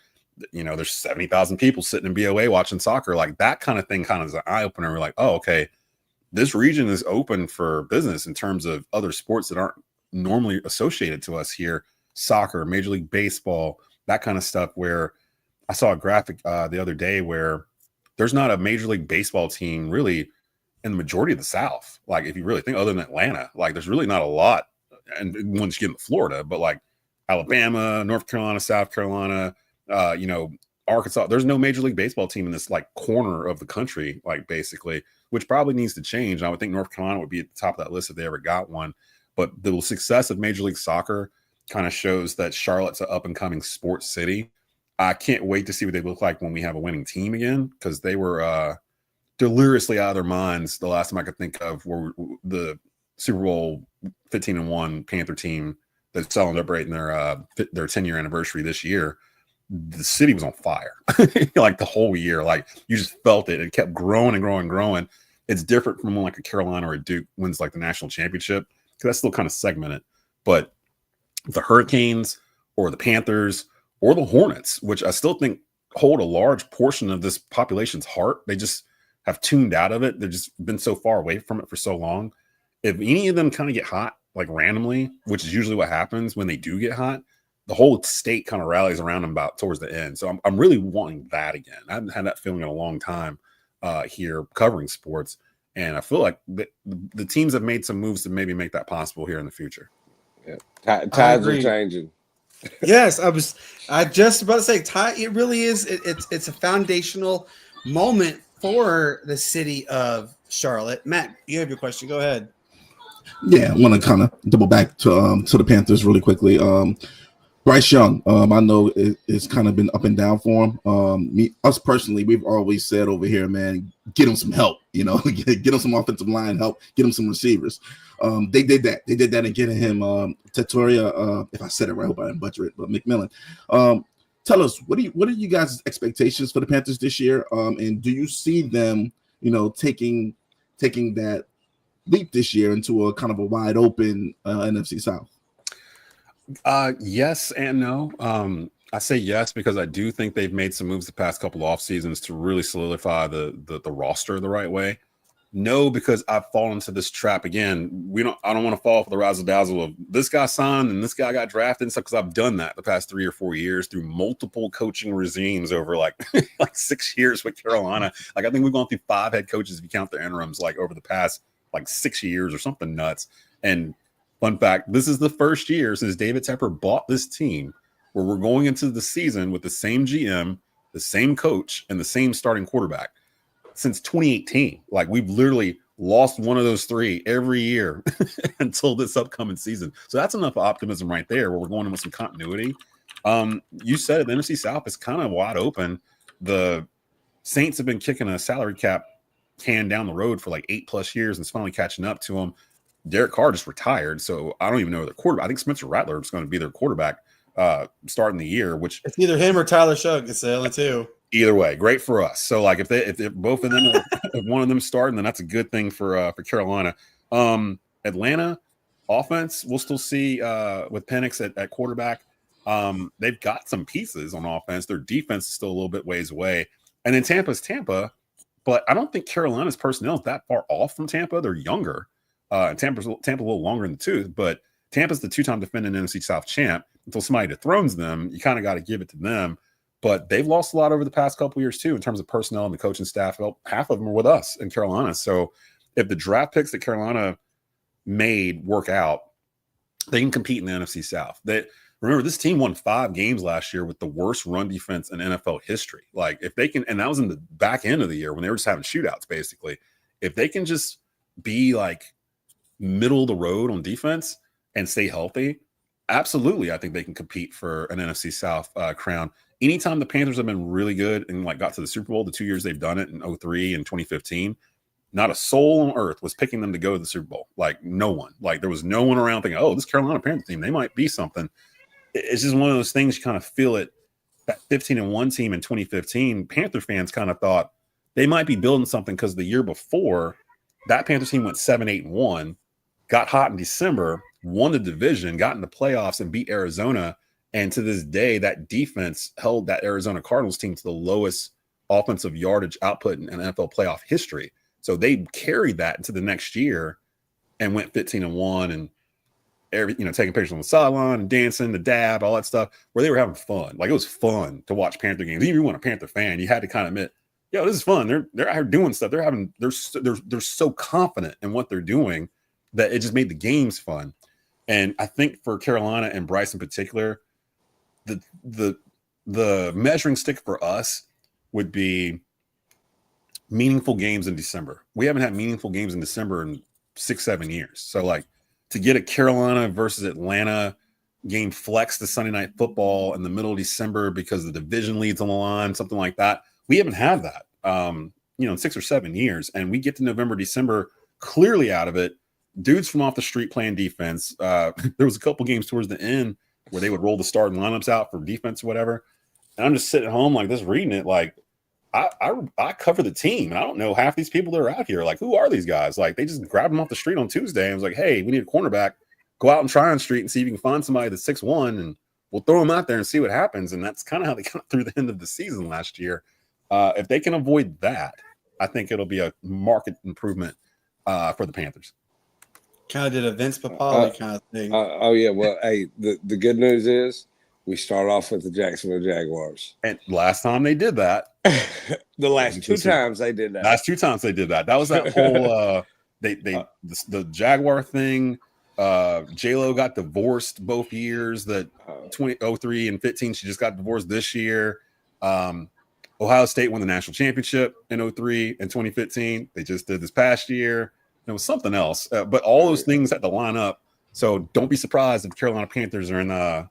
there's 70,000 people sitting in BOA watching soccer. Like that kind of thing kind of is an eye opener. We're like, oh, okay, this region is open for business in terms of other sports that aren't normally associated to us here. Soccer, Major League Baseball, that kind of stuff, where I saw a graphic the other day where there's not a Major League Baseball team really in the majority of the South. Like if you really think, other than Atlanta, like there's really not a lot. And once you get into Florida, but like Alabama, North Carolina, South Carolina, Arkansas, there's no Major League Baseball team in this like corner of the country, like basically, which probably needs to change. I would think North Carolina would be at the top of that list if they ever got one. But the success of Major League Soccer kind of shows that Charlotte's an up and coming sports city. I can't wait to see what they look like when we have a winning team again, because they were deliriously out of their minds the last time I could think of, were the Super Bowl 15-1 Panther team that's celebrating their 10-year anniversary this year. The city was on fire like the whole year. Like you just felt it. It kept growing and growing and growing. It's different from when like a Carolina or a Duke wins like the national championship, because that's still kind of segmented. But the Hurricanes or the Panthers or the Hornets, which I still think hold a large portion of this population's heart, they just have tuned out of it. They've just been so far away from it for so long. If any of them kind of get hot, like randomly, which is usually what happens when they do get hot, the whole state kind of rallies around them about towards the end. So I'm really wanting that again. I haven't had that feeling in a long time here covering sports. And I feel like the teams have made some moves to maybe make that possible here in the future. Yeah. Tides are changing. Yes, I just about to say, it really is. It's a foundational moment for the city of Charlotte. Matt, you have your question. Go ahead. Yeah, I want to kind of double back to the Panthers really quickly. Bryce Young, I know it's kind of been up and down for him. Us personally, we've always said over here, man, get him some help. Get him some offensive line help. Get him some receivers. They did that. They did that in getting him Tatoria. If I said it right, I hope I didn't butcher it. But McMillan. Tell us, what are you guys' expectations for the Panthers this year? And do you see them, taking that leap this year into a kind of a wide open NFC South? Yes and no. I say yes because I do think they've made some moves the past couple of off seasons to really solidify the roster the right way. No, because I've fallen into this trap again. I don't want to fall for the razzle dazzle of this guy signed and this guy got drafted and stuff, because I've done that the past 3 or 4 years through multiple coaching regimes over like 6 years with Carolina. Like I think we've gone through 5 head coaches if you count the interims, like over the past 6 years or something nuts. And fun fact, this is the first year since David Tepper bought this team where we're going into the season with the same GM, the same coach, and the same starting quarterback. since 2018. Like we've literally lost one of those three every year until this upcoming season. So that's enough optimism right there where we're going in with some continuity. You said it, the NFC South is kind of wide open. The Saints have been kicking a salary cap can down the road for like 8+ years and it's finally catching up to them. Derek Carr just retired, so I don't even know their quarterback. I think Spencer Rattler is going to be their quarterback starting the year, which it's either him or Tyler Shough. It's the other two. Either way, great for us. So like if both of them, if one of them starting, then that's a good thing for Carolina. Atlanta offense, we'll still see with Penix at quarterback. They've got some pieces on offense. Their defense is still a little bit ways away. And then Tampa's Tampa, but I don't think Carolina's personnel is that far off from Tampa. They're younger. Tampa's a little longer in the tooth, but Tampa's the 2-time defending NFC South champ. Until somebody dethrones them, you kind of got to give it to them. But they've lost a lot over the past couple of years too, in terms of personnel and the coaching staff. Well, half of them are with us in Carolina. So if the draft picks that Carolina made work out, they can compete in the NFC South. Remember, this team won 5 games last year with the worst run defense in NFL history. Like if they can, and that was in the back end of the year when they were just having shootouts, basically. If they can just be like middle of the road on defense and stay healthy, absolutely, I think they can compete for an NFC South crown. Anytime the Panthers have been really good and like got to the Super Bowl, the 2 years they've done it in 2003 and 2015, not a soul on earth was picking them to go to the Super Bowl. Like no one. Like there was no one around thinking, oh, this Carolina Panthers team, they might be something. It's just one of those things you kind of feel it. That 15-1 team in 2015, Panther fans kind of thought they might be building something because the year before, that Panther team went 7-8-1, got hot in December, won the division, got in the playoffs, and beat Arizona. And to this day, that defense held that Arizona Cardinals team to the lowest offensive yardage output in NFL playoff history. So they carried that into the next year and went 15-1 and taking pictures on the sideline and dancing, the dab, all that stuff, where they were having fun. Like it was fun to watch Panther games. Even if you weren't a Panther fan, you had to kind of admit, yo, this is fun. They're out here doing stuff. They're so confident in what they're doing that it just made the games fun. And I think for Carolina and Bryce in particular, the measuring stick for us would be meaningful games in December. We haven't had meaningful games in December in 6-7 years. So like to get a Carolina versus Atlanta game flex to Sunday Night Football in the middle of December because the division leads on the line, something like that. We haven't had that, in 6 or 7 years. And we get to November, December clearly out of it. Dudes from off the street playing defense. There was a couple games towards the end where they would roll the starting lineups out for defense or whatever. And I'm just sitting at home like this, reading it. Like I cover the team, and I don't know half these people that are out here. Like, who are these guys? Like, they just grabbed them off the street on Tuesday and was like, hey, we need a cornerback. Go out and Tryon Street and see if you can find somebody that's 6'1", and we'll throw them out there and see what happens. And that's kind of how they got through the end of the season last year. If they can avoid that, I think it'll be a market improvement for the Panthers. Kind of did a Vince Papale kind of thing. Oh yeah, well, hey, the good news is we start off with the Jacksonville Jaguars. And last time they did that, the last 2 times they did that. Last 2 times they did that. That was that whole the Jaguar thing. J-Lo got divorced both years. That 2003 and 15, she just got divorced this year. Ohio State won the national championship in 2003 and 2015. They just did this past year. It was something else, but all those things had to line up. So don't be surprised if Carolina Panthers are in. Well,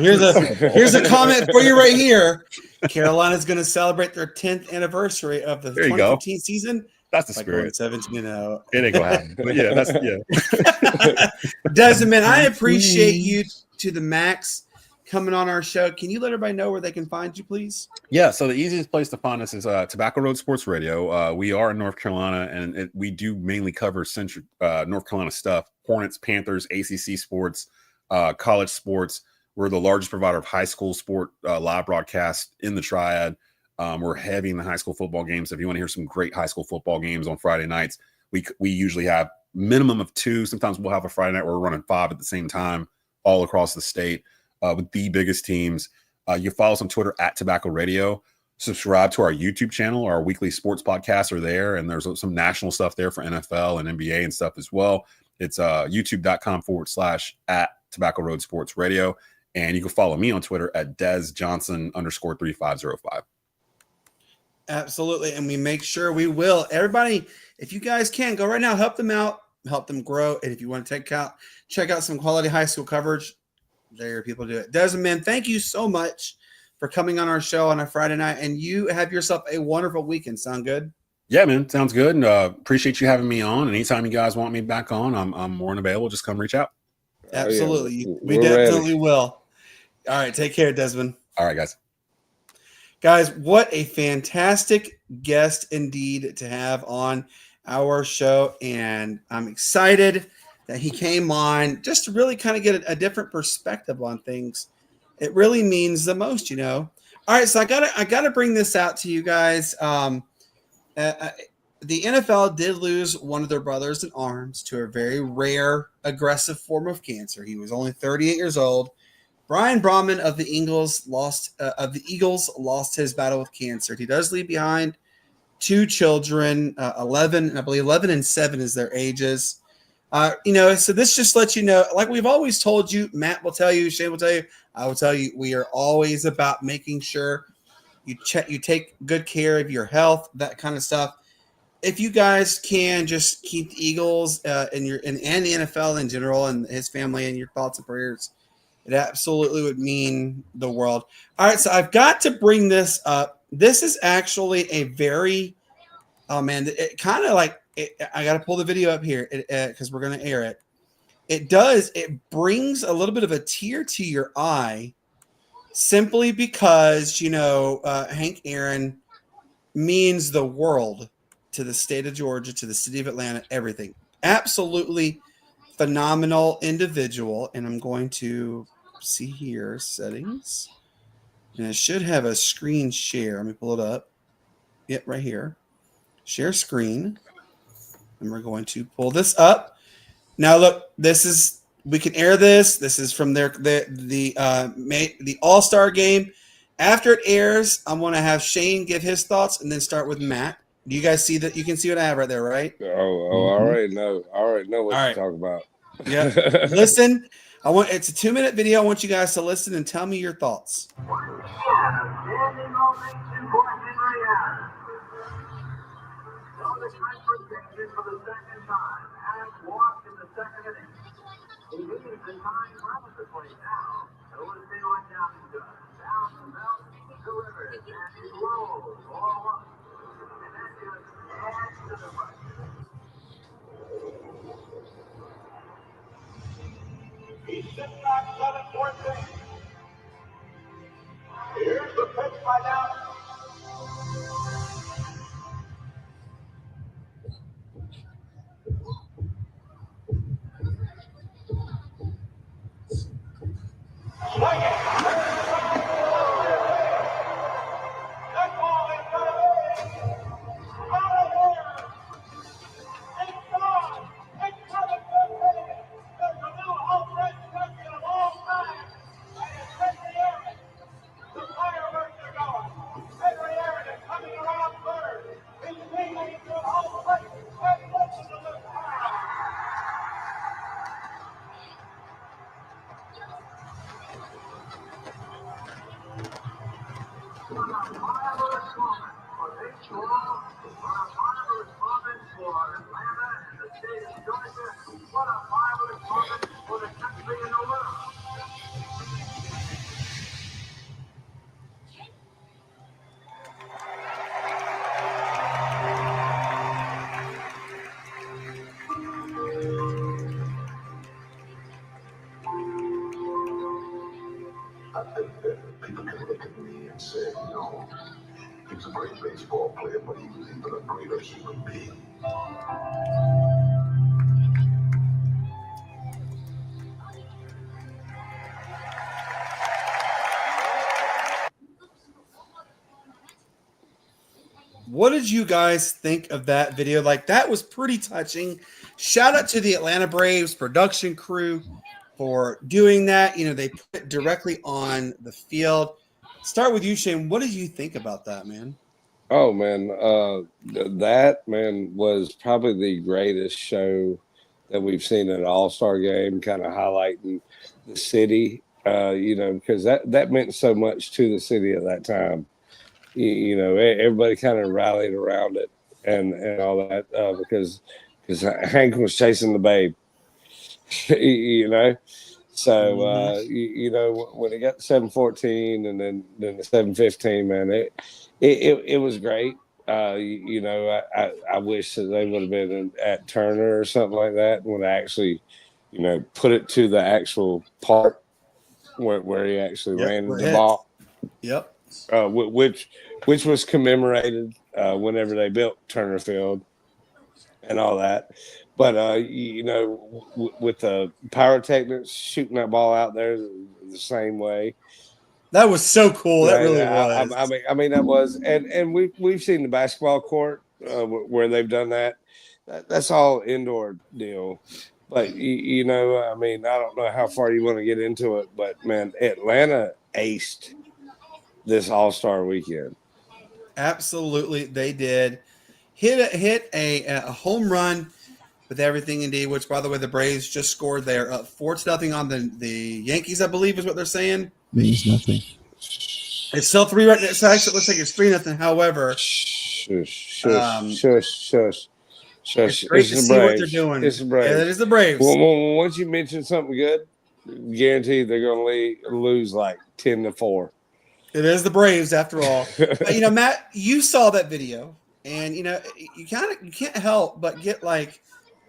here's a comment for you right here. Carolina's going to celebrate their 10th anniversary of the 2015 season. That's the spirit. 17-0. It ain't gonna happen. But yeah. Desmond, man, I appreciate you to the max coming on our show. Can you let everybody know where they can find you, please? Yeah, so the easiest place to find us is Tobacco Road Sports Radio. We are in North Carolina, and we do mainly cover Central North Carolina stuff: Hornets, Panthers, ACC sports, college sports. We're the largest provider of high school sport live broadcast in the Triad. We're heavy in the high school football games. If you want to hear some great high school football games on Friday nights, we usually have minimum of 2. Sometimes we'll have a Friday night where we're running 5 at the same time all across the state. With the biggest teams. You follow us on Twitter at Tobacco Radio. Subscribe to our YouTube channel. Our weekly sports podcasts are there, and there's some national stuff there for NFL and NBA and stuff as well. It's youtube.com/at Tobacco Road Sports Radio. And you can follow me on Twitter at Des Johnson _3505. Absolutely. And we make sure we will. Everybody, if you guys can, go right now, help them out, help them grow. And if you want to check out some quality high school coverage, there people do it. Desmond, man, thank you so much for coming on our show on a Friday night. And you have yourself a wonderful weekend. Sound good? Yeah, man. Sounds good. And appreciate you having me on. And anytime you guys want me back on, I'm more than available. Just come reach out. Absolutely. Oh, yeah. We We're definitely ready. will. All right. Take care, Desmond. All right, guys. Guys, what a fantastic guest indeed to have on our show. And I'm excited that he came on just to really kind of get a different perspective on things. It really means the most, you know. All right, so I gotta bring this out to you guys. The NFL did lose one of their brothers in arms to a very rare, aggressive form of cancer. He was only 38 years old. Brian Brahman of the Eagles lost his battle with cancer. He does leave behind two children, 11 and 7 is their ages. So this just lets you know, like we've always told you, Matt will tell you, Shane will tell you, I will tell you, we are always about making sure you take good care of your health, that kind of stuff. If you guys can just keep the Eagles and the NFL in general and his family and your thoughts and prayers, it absolutely would mean the world. All right, so I've got to bring this up. This is actually a very, it kind of like, I got to pull the video up here because we're going to air it. It brings a little bit of a tear to your eye simply because, Hank Aaron means the world to the state of Georgia, to the city of Atlanta, everything. Absolutely phenomenal individual. And I'm going to see here, settings. And it should have a screen share. Let me pull it up. Yep, right here. Share screen. And we're going to pull this up. Now, look, we can air this. This is from the All-Star game. After it airs, I'm going to have Shane give his thoughts and then start with Matt. Do you guys see that? You can see what I have right there, right? I already know what you're talking about. Yeah. Listen, it's a 2-minute video. I want you guys to listen and tell me your thoughts. He sits back 7-14. Here's the pitch by Down. Swing it. That ball is got away. Out of there. It's gone. It's coming to him. There's a new home run section of all time. And it's Henry Aaron. The fireworks are going. Henry Aaron is coming around third. His teammates are all the way. And listen to this crowd. What a marvelous moment for baseball. What a marvelous moment for Atlanta and the state of Georgia. What a marvelous moment for the country and the world. I think that people can look at me and say, he's a great baseball player, but he was even a greater human being. What did you guys think of that video? Like, that was pretty touching. Shout out to the Atlanta Braves production crew for doing that. They put it directly on the field. Start with you, Shane. What did you think about that, man? Oh, man. That, man, was probably the greatest show that we've seen at an All-Star game, kind of highlighting the city, because that meant so much to the city at that time. everybody kind of rallied around it and all that because Hank was chasing the babe, you know. So when it got to 7-14 and then the 7-15, man, it was great. I wish that they would have been at Turner or something like that when I actually, put it to the actual part where he actually landed the ball. Yep. Which was commemorated whenever they built Turner Field and all that. But with the pyrotechnics shooting that ball out there the same way. That was so cool. That really was. I mean that was, and we've seen the basketball court where they've done that. That's all indoor deal. But I don't know how far you want to get into it, but man, Atlanta aced this All-Star weekend. Absolutely, they did. Hit a home run with everything indeed. Which, by the way, the Braves just scored there, up 4-0 on the Yankees, I believe, is what they're saying. Means nothing. It's still 3 right now. So actually, it looks like it's 3-0. However, Shush. it's great to see what they're doing. It's the Braves. Yeah, it is the Braves. Well, once you mention something good, guaranteed they're going to lose like 10-4. It is the Braves, after all. Matt, you saw that video, and you can't help but get like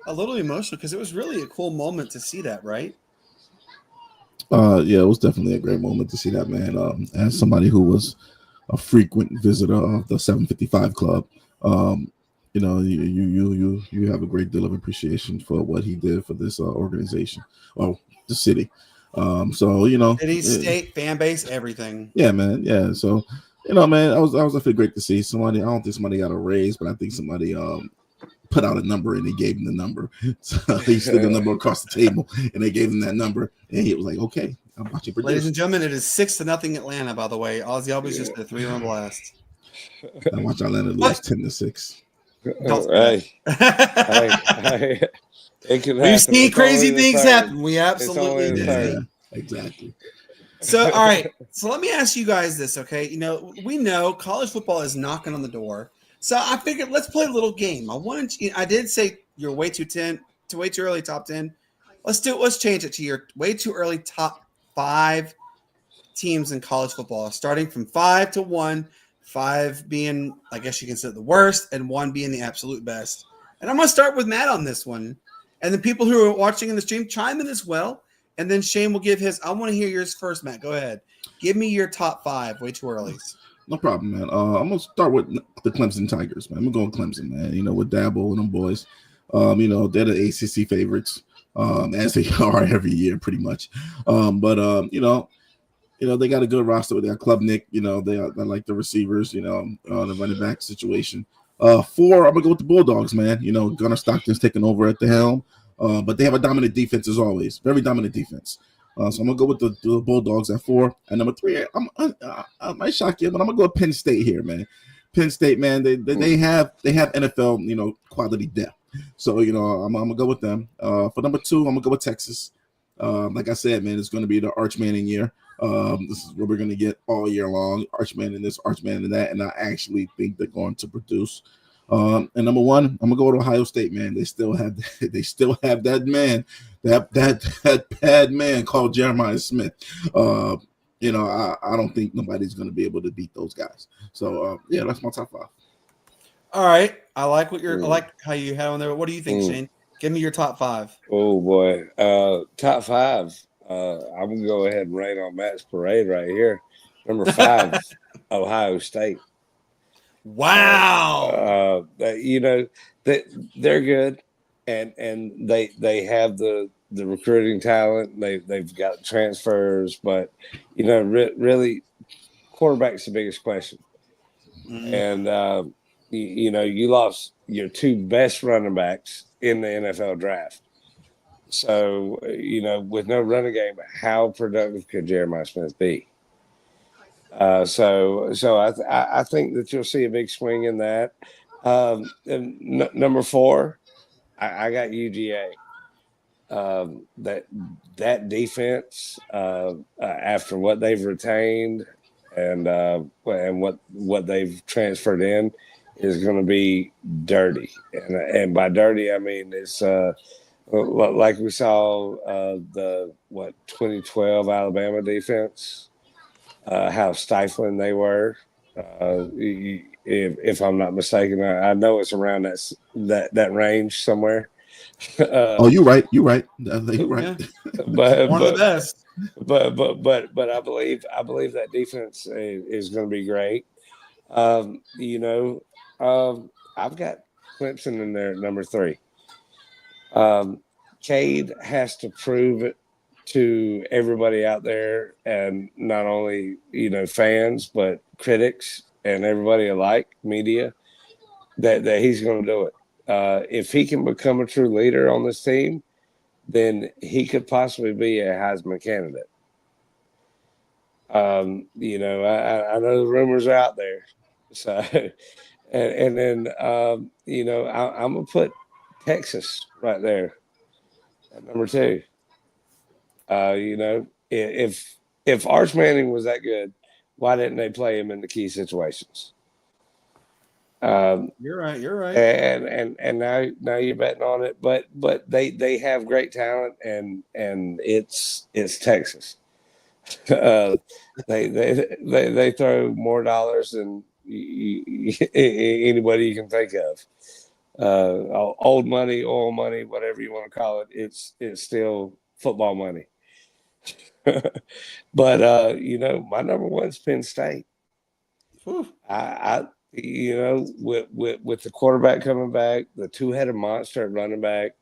a little emotional because it was really a cool moment to see that, right? Yeah, it was definitely a great moment to see that, man. As somebody who was a frequent visitor of the 755 Club, you have a great deal of appreciation for what he did for this organization, the city. City, state, fan base, everything. Yeah, man. Yeah. So, man, I was definitely great to see somebody. I don't think somebody got a raise, but I think somebody put out a number and they gave him the number. So he stood the number across the table and they gave him that number. And he was like, okay, I'm watching produce. Ladies and gentlemen, it is 6-0 Atlanta, by the way. Ozzy Albies just a 3-run blast. I watch Atlanta lose 10-6. Hey, it can happen. We've seen crazy things happen. We absolutely did. Yeah, exactly. So, all right. So let me ask you guys this, okay? We know college football is knocking on the door. So I figured let's play a little game. I did say you're way too early top 10. Let's change it to your way too early top 5 teams in college football, starting from 5 to 1, 5 being, I guess you consider the worst, and 1 being the absolute best. And I'm going to start with Matt on this one. And the people who are watching in the stream chime in as well. And then Shane will give his. I want to hear yours first, Matt. Go ahead. Give me your top 5 way too early. No problem, man. I'm gonna start with the Clemson Tigers, man. I'm gonna go with Clemson, man. With Dabo and them boys. They're the ACC favorites, as they are every year, pretty much. But they got a good roster. They got Klubnik. They like the receivers. The running back situation. 4, I'm gonna go with the Bulldogs, man. Gunnar Stockton's taking over at the helm. But they have a dominant defense as always. Very dominant defense. So I'm gonna go with the Bulldogs at 4. And number 3, I might shock you, but I'm gonna go with Penn State here, man. Penn State, man, they have NFL, quality depth. So I'm gonna go with them. For number 2, I'm gonna go with Texas. Like I said, man, it's gonna be the Arch Manning year. This is what we're gonna get all year long. Arch Manning this, Arch Manning that, and I actually think they're going to produce. And number 1, I'm gonna go to Ohio State, man. They still have that man, that bad man called Jeremiah Smith. I don't think nobody's gonna be able to beat those guys. So that's my top 5. All right, I like I like how you had on there. What do you think, Shane? Give me your top 5. Oh boy, top 5. I'm gonna go ahead and rain on Matt's parade right here. Number 5, Ohio State. Wow. They're good, and they have the recruiting talent. They've got transfers, but really, quarterback's the biggest question. Mm-hmm. And you lost your 2 best running backs in the NFL draft. So with no running game, how productive could Jeremiah Smith be? So I think that you'll see a big swing in that. And number 4, I got UGA. That defense, after what they've retained, and what they've transferred in is going to be dirty, and by dirty I mean it's like we saw the 2012 Alabama defense, how stifling they were. If I'm not mistaken, I know it's around that range somewhere. Oh, you're right. You're right. You're right. Yeah. But One of the best. but I believe that defense is going to be great. I've got Clemson in there at number 3. Cade has to prove it to everybody out there, and not only fans but critics and everybody alike, media, that he's going to do it. If he can become a true leader on this team, then he could possibly be a Heisman candidate. I know the rumors are out there, so and then I'm gonna put Texas right there at number 2. If Arch Manning was that good, why didn't they play him in the key situations? You're right. You're right. And now you're betting on it, but they have great talent, and it's Texas. They throw more dollars than anybody you can think of. Old money, oil money, whatever you want to call it. It's still football money. But my number 1's Penn State. Whew. With the quarterback coming back, the two-headed monster at running back,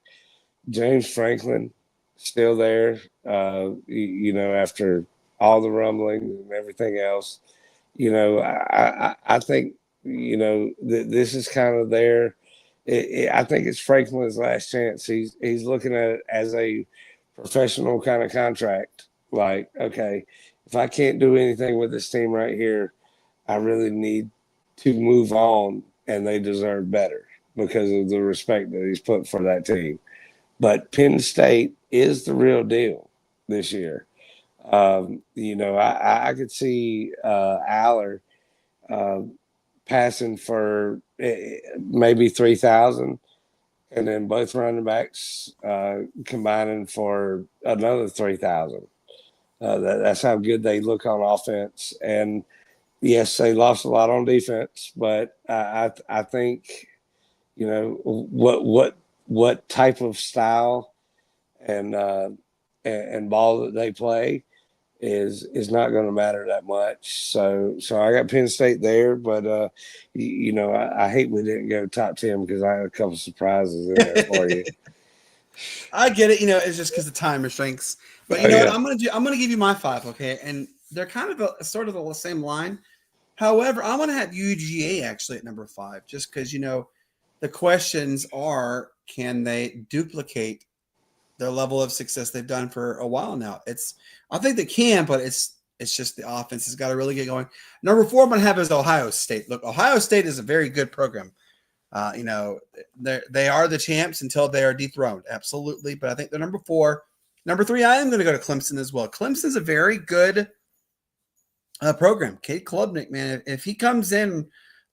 James Franklin still there. After all the rumbling and everything else, I think this is kind of there. I think it's Franklin's last chance. He's looking at it as a professional kind of contract. Like, okay, if I can't do anything with this team right here, I really need to move on, and they deserve better because of the respect that he's put for that team. But Penn State is the real deal this year. I could see Aller passing for maybe 3,000, and then both running backs combining for another 3,000. That's how good they look on offense. And yes, they lost a lot on defense, but I think what type of style and ball that they play is not going to matter that much. So I got Penn State there, but I hate we didn't go top 10 because I had a couple surprises in there for you. I get it. It's just because of time restraints. But you know what? I'm gonna give you my 5, okay? And they're kind of sort of the same line. However, I'm gonna have UGA actually at number 5, just because the questions are, can they duplicate their level of success they've done for a while now? I think they can, but it's just the offense has got to really get going. Number 4 I'm gonna have is Ohio State. Look, Ohio State is a very good program. They are the champs until they are dethroned, absolutely. But I think they're number 4. Number 3, I am going to go to Clemson as well. Clemson's a very good program. Cade Klubnik, man, if he comes in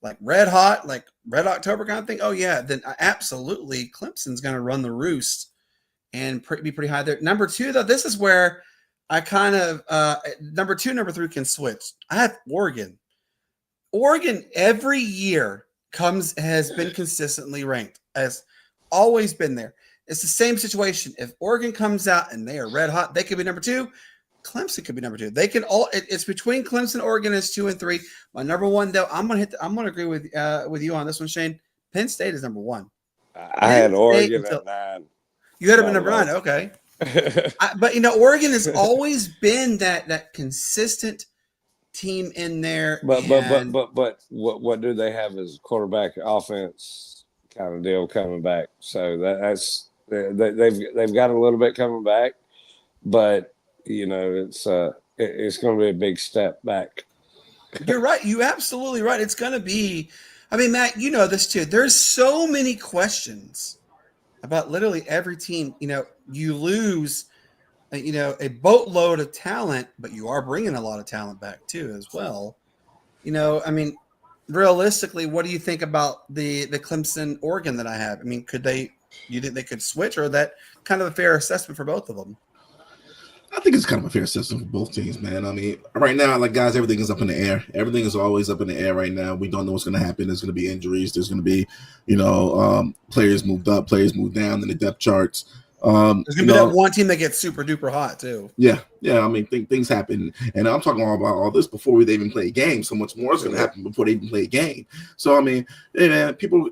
like red hot, like Red October kind of thing, oh yeah, then absolutely Clemson's going to run the roost and be pretty high there. Number 2, though, this is where I kind of number 2, number 3 can switch. I have Oregon. Oregon every year has been consistently ranked, has always been there. It's the same situation. If Oregon comes out and they are red hot, they could be number 2. Clemson could be number 2. They can all. It's between Clemson, Oregon is 2 and 3. My number 1, though, I'm gonna agree with you on this one, Shane. Penn State is number 1. I had Oregon at 9. You had them at number 9, okay. But Oregon has always been that consistent team in there. But what do they have as quarterback offense kind of deal coming back? So they've got a little bit coming back, but it's going to be a big step back. You're right. You absolutely right. It's going to be. I mean, Matt, you know this too. There's so many questions about literally every team. You lose a boatload of talent, but you are bringing a lot of talent back too as well. I mean, realistically, what do you think about the Clemson Oregon that I have? I mean, you think they could switch, or that kind of a fair assessment for both of them? I think it's kind of a fair system for both teams, man. I mean, right now, like guys, everything is up in the air. Everything is always up in the air right now. We don't know what's going to happen. There's going to be injuries. There's going to be, players moved up, players moved down in the depth charts. There's going to be that one team that gets super duper hot too. Yeah. I mean, things happen, and I'm talking all about all this before they even play a game. So much more is going to happen before they even play a game. So I mean, hey man, people,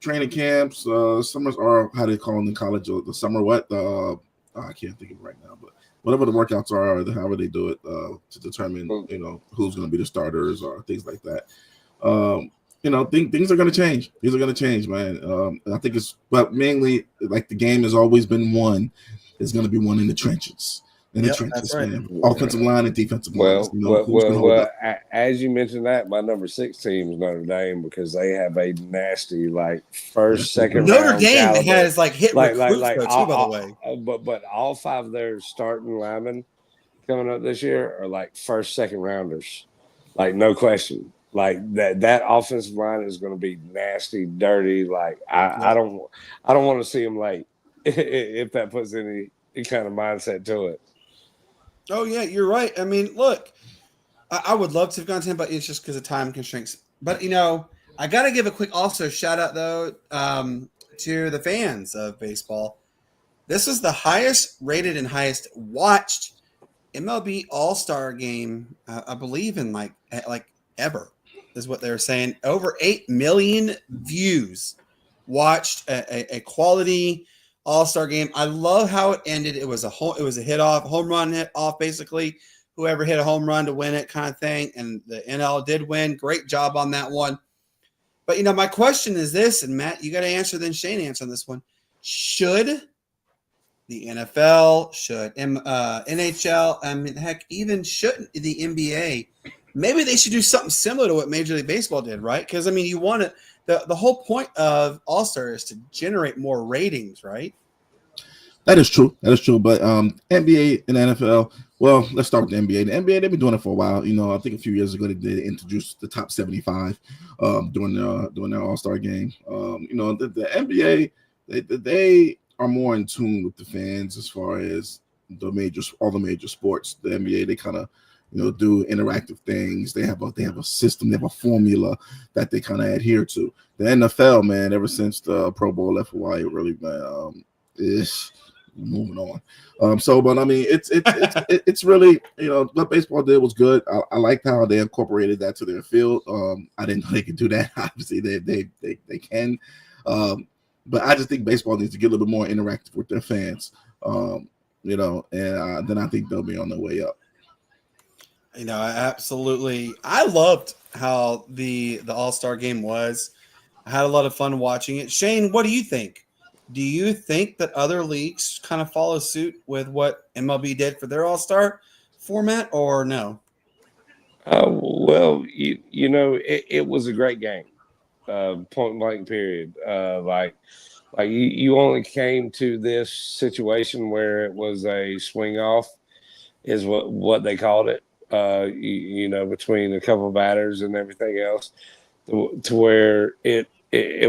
training camps, summers, or how they call them in college, or the summer I can't think of it right now, but whatever the workouts are, or however they do it to determine, who's going to be the starters or things like that. Things are going to change. These are going to change, man. I think but mainly, like the game has always been won. It's going to be won in the trenches. Trenches, right. Man. Offensive line and defensive line. As you mentioned that, my number 6 team is Notre Dame because they have a nasty first, second Notre round Dame caliber. has hit recruits too, by the way. But all 5 of their starting linemen coming up this year are first, second rounders, no question. That offensive line is going to be nasty, dirty. I don't want to see them if that puts any kind of mindset to it. Oh yeah, you're right. I mean, look, I would love to have gone to him, but it's just because of time constraints. But I got to give a quick also shout out though to the fans of baseball. This was the highest rated and highest watched MLB All-Star game, I believe in ever, is what they were saying. Over 8 million views watched a quality All-Star game. I love how it ended. It was a home run hit off, basically. Whoever hit a home run to win it, kind of thing. And the NL did win. Great job on that one. But my question is this, and Matt, you got to answer, then Shane answer on this one. Should the NFL, should NHL, I mean, heck, even shouldn't the NBA? Maybe they should do something similar to what Major League Baseball did, right? Because I mean, you want to. The whole point of All-Star is to generate more ratings, right? That is true. But NBA and NFL, well, let's start with the NBA. The NBA, they've been doing it for a while. I think a few years ago they did introduce the top 75 during their All-Star game. The NBA, they are more in tune with the fans as far as all the major sports. The NBA, they kind of do interactive things. They have a system, they have a formula that they kind of adhere to. The NFL, man, ever since the Pro Bowl left Hawaii, really, man, is moving on. But I mean, it's really, what baseball did was good. I liked how they incorporated that to their field. I didn't know they could do that. Obviously, they can. But I just think baseball needs to get a little bit more interactive with their fans. And then I think they'll be on their way up. I loved how the All-Star game was. I had a lot of fun watching it. Shane, what do you think? Do you think that other leagues kind of follow suit with what MLB did for their All-Star format, or no? Well, it was a great game, point blank period. You only came to this situation where it was a swing off, is what they called it. Between a couple of batters and everything else, to where it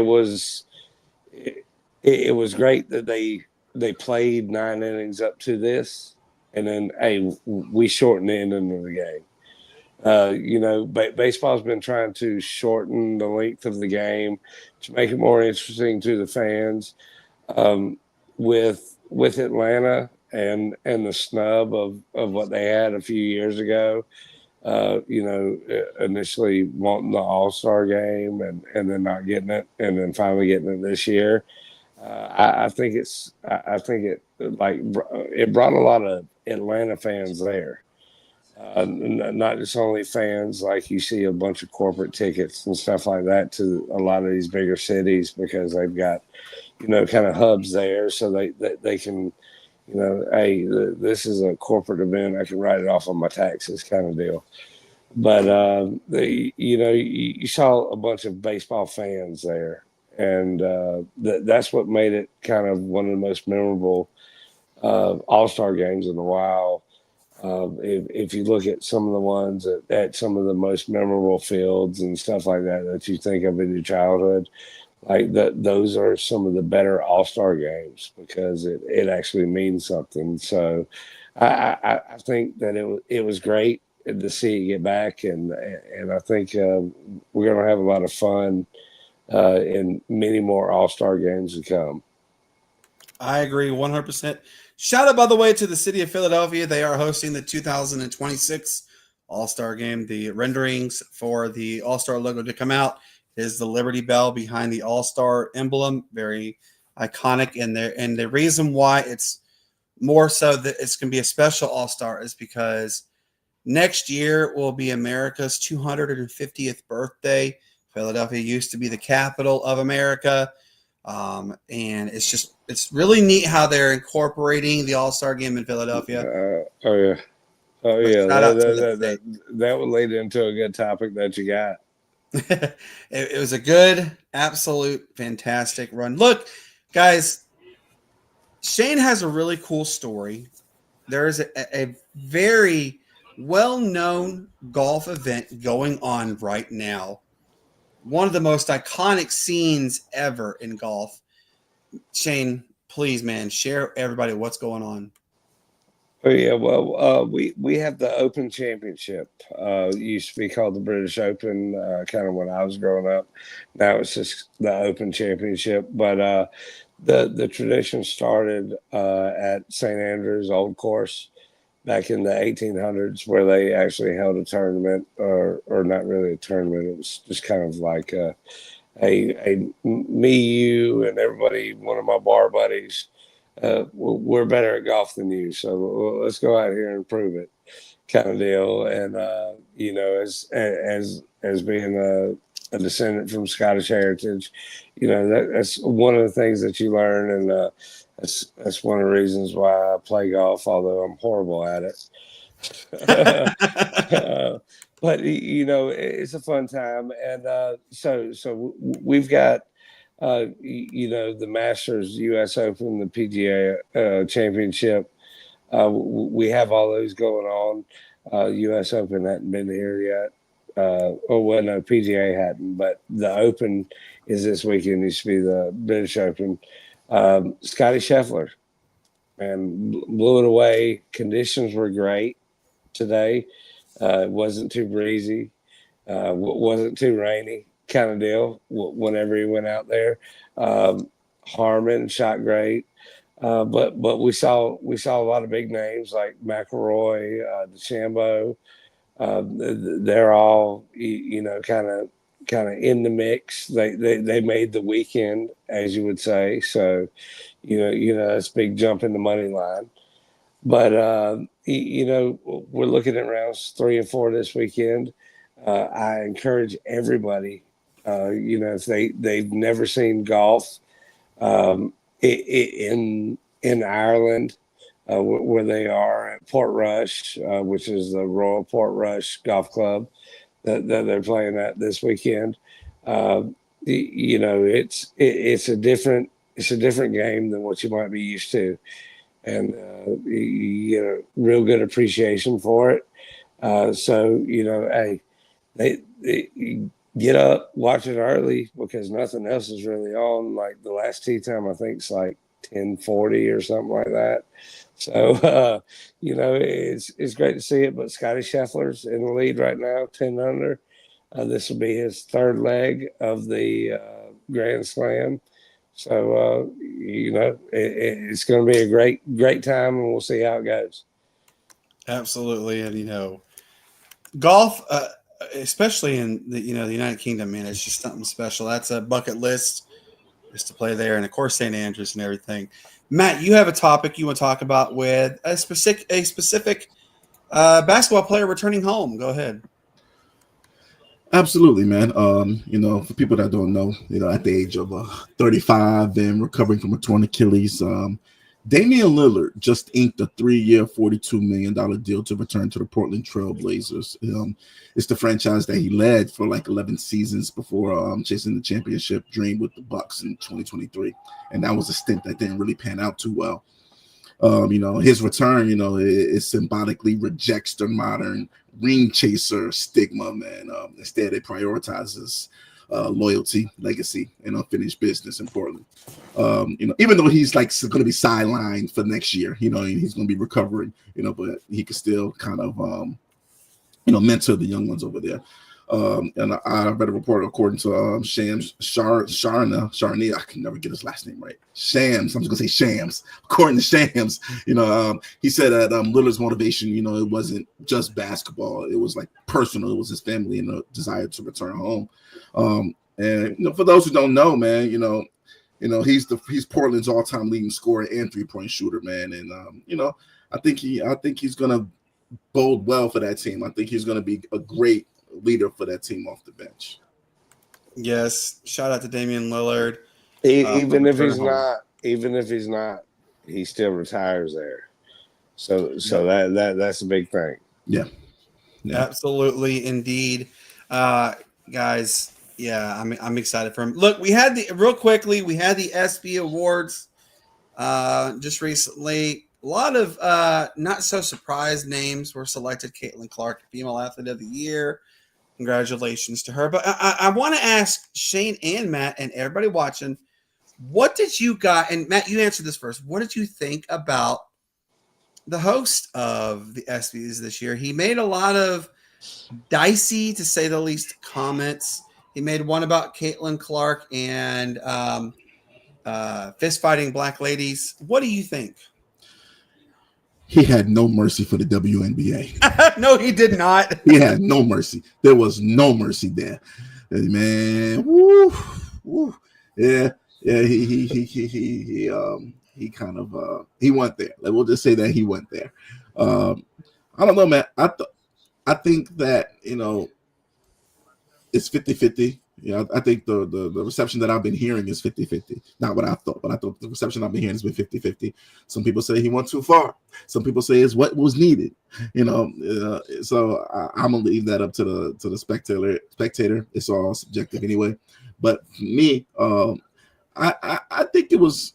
was great that they played 9 innings up to this, and then we shortened the ending of the game. Baseball's been trying to shorten the length of the game to make it more interesting to the fans. With Atlanta and the snub of what they had a few years ago, initially wanting the All-Star game and then not getting it, and then finally getting it this year. I think it brought a lot of Atlanta fans there. Not just only fans, like you see a bunch of corporate tickets and stuff like that to a lot of these bigger cities, because they've got, kind of hubs there, so they can, hey, this is a corporate event, I can write it off on my taxes kind of deal. But you saw a bunch of baseball fans there, and that's what made it kind of one of the most memorable All-Star games in a while. If you look at some of the ones at some of the most memorable fields and stuff like that you think of in your childhood, like those are some of the better All-Star games because it actually means something. So I think that it was great to see it get back, and I think we're going to have a lot of fun in many more All-Star games to come. I agree 100%. Shout out, by the way, to the city of Philadelphia. They are hosting the 2026 All-Star Game. The renderings for the All-Star logo to come out is the Liberty Bell behind the All-Star emblem. Very iconic. And the reason why it's more so that it's going to be a special All-Star is because next year will be America's 250th birthday. Philadelphia used to be the capital of America. And it's really neat how they're incorporating the All-Star game in Philadelphia. Oh yeah. Shout out to That would lead into a good topic that you got. it was a good, absolute, fantastic run. Look, guys, Shane has a really cool story. There is a very well-known golf event going on right now. One of the most iconic scenes ever in golf. Shane, please, man, share everybody what's going on. Oh yeah, well, we have the Open Championship. It used to be called the British Open, kind of when I was growing up. Now it's just the Open Championship. But the tradition started at St. Andrews Old Course back in the 1800s, where they actually held a tournament, or not really a tournament. It was just kind of like a me, you, and everybody. One of my bar buddies. We're better at golf than you, so let's go out here and prove it, kind of deal. And you know, as being a descendant from Scottish heritage, you know that's one of the things that you learn, and that's one of the reasons why I play golf, although I'm horrible at it. But you know, it's a fun time, and so we've got. You know, the Masters, U.S. Open, the PGA Championship. We have all those going on. U.S. Open hadn't been here yet. No, PGA hadn't, but the Open is this weekend. It used to be the British Open. Scotty Scheffler, and blew it away. Conditions were great today. It wasn't too breezy. Wasn't too rainy. Kind of deal whenever he went out there. Harmon shot great, but we saw a lot of big names like McIlroy, DeChambeau. They're all you know kind of in the mix. They made the weekend, as you would say. So you know that's a big jump in the money line. But you know we're looking at rounds 3 and 4 this weekend. I encourage everybody. You know, if they've never seen golf in Ireland, where they are at Portrush, which is the Royal Portrush Golf Club that they're playing at this weekend. You know, it's a different game than what you might be used to, and you know, real good appreciation for it. So you know, hey, they get up, watch it early because nothing else is really on. Like the last tee time, I think it's like 10:40 or something like that. So you know, it's great to see it. But Scotty Scheffler's in the lead right now, 10 under. This will be his third leg of the Grand Slam. So you know, it's going to be a great time, and we'll see how it goes. Absolutely, and you know, golf. Especially in the United Kingdom, man, it's just something special. That's a bucket list, just to play there, and of course St. Andrews and everything. Matt, you have a topic you want to talk about with a specific basketball player returning home. Go ahead. Absolutely, man. You know, for people that don't know, you know, at the age of 35 and recovering from a torn Achilles, Damian Lillard just inked a 3-year, $42 million deal to return to the Portland Trail Blazers. It's the franchise that he led for like 11 seasons before chasing the championship dream with the Bucks in 2023. And that was a stint that didn't really pan out too well. his return, it symbolically rejects the modern ring chaser stigma, man. Instead, it prioritizes loyalty, legacy, and unfinished business in Portland. Even though he's like going to be sidelined for next year, he's going to be recovering, but he can still kind of, mentor the young ones over there. And I read a report according to Shams Sharni. I can never get his last name right. Shams. I'm just gonna say Shams. According to Shams, he said that Lillard's motivation, it wasn't just basketball. It was like personal. It was his family and the desire to return home. And for those who don't know, man, he's Portland's all-time leading scorer and three-point shooter, man. And I think he's gonna bode well for that team. I think he's gonna be a great leader for that team off the bench. Yes, shout out to Damian Lillard. Even if he's not, he still retires there. So that's a big thing. Yeah. Absolutely, indeed, guys. Yeah, I'm excited for him. Look, we had the SB Awards just recently. A lot of not so surprised names were selected. Caitlin Clark, Female Athlete of the Year. Congratulations to her. But I want to ask Shane and Matt and everybody watching, what did you got? And Matt, you answered this first. What did you think about the host of the ESPYs this year? He made a lot of dicey, to say the least, comments. He made one about Caitlin Clark and fist fighting black ladies. What do you think? He had no mercy for the WNBA. No, he did not. He had no mercy. There was no mercy there, man. Woo, woo. Yeah. He kind of he went there. Like, we'll just say that he went there. I don't know, man. I think that it's 50-50. I think the reception that I've been hearing is 50-50. Not what I thought, but I thought the reception I've been hearing has been 50-50. Some people say he went too far. Some people say it's what was needed. So I'm gonna leave that up to the spectator. It's all subjective anyway. But for me, I think it was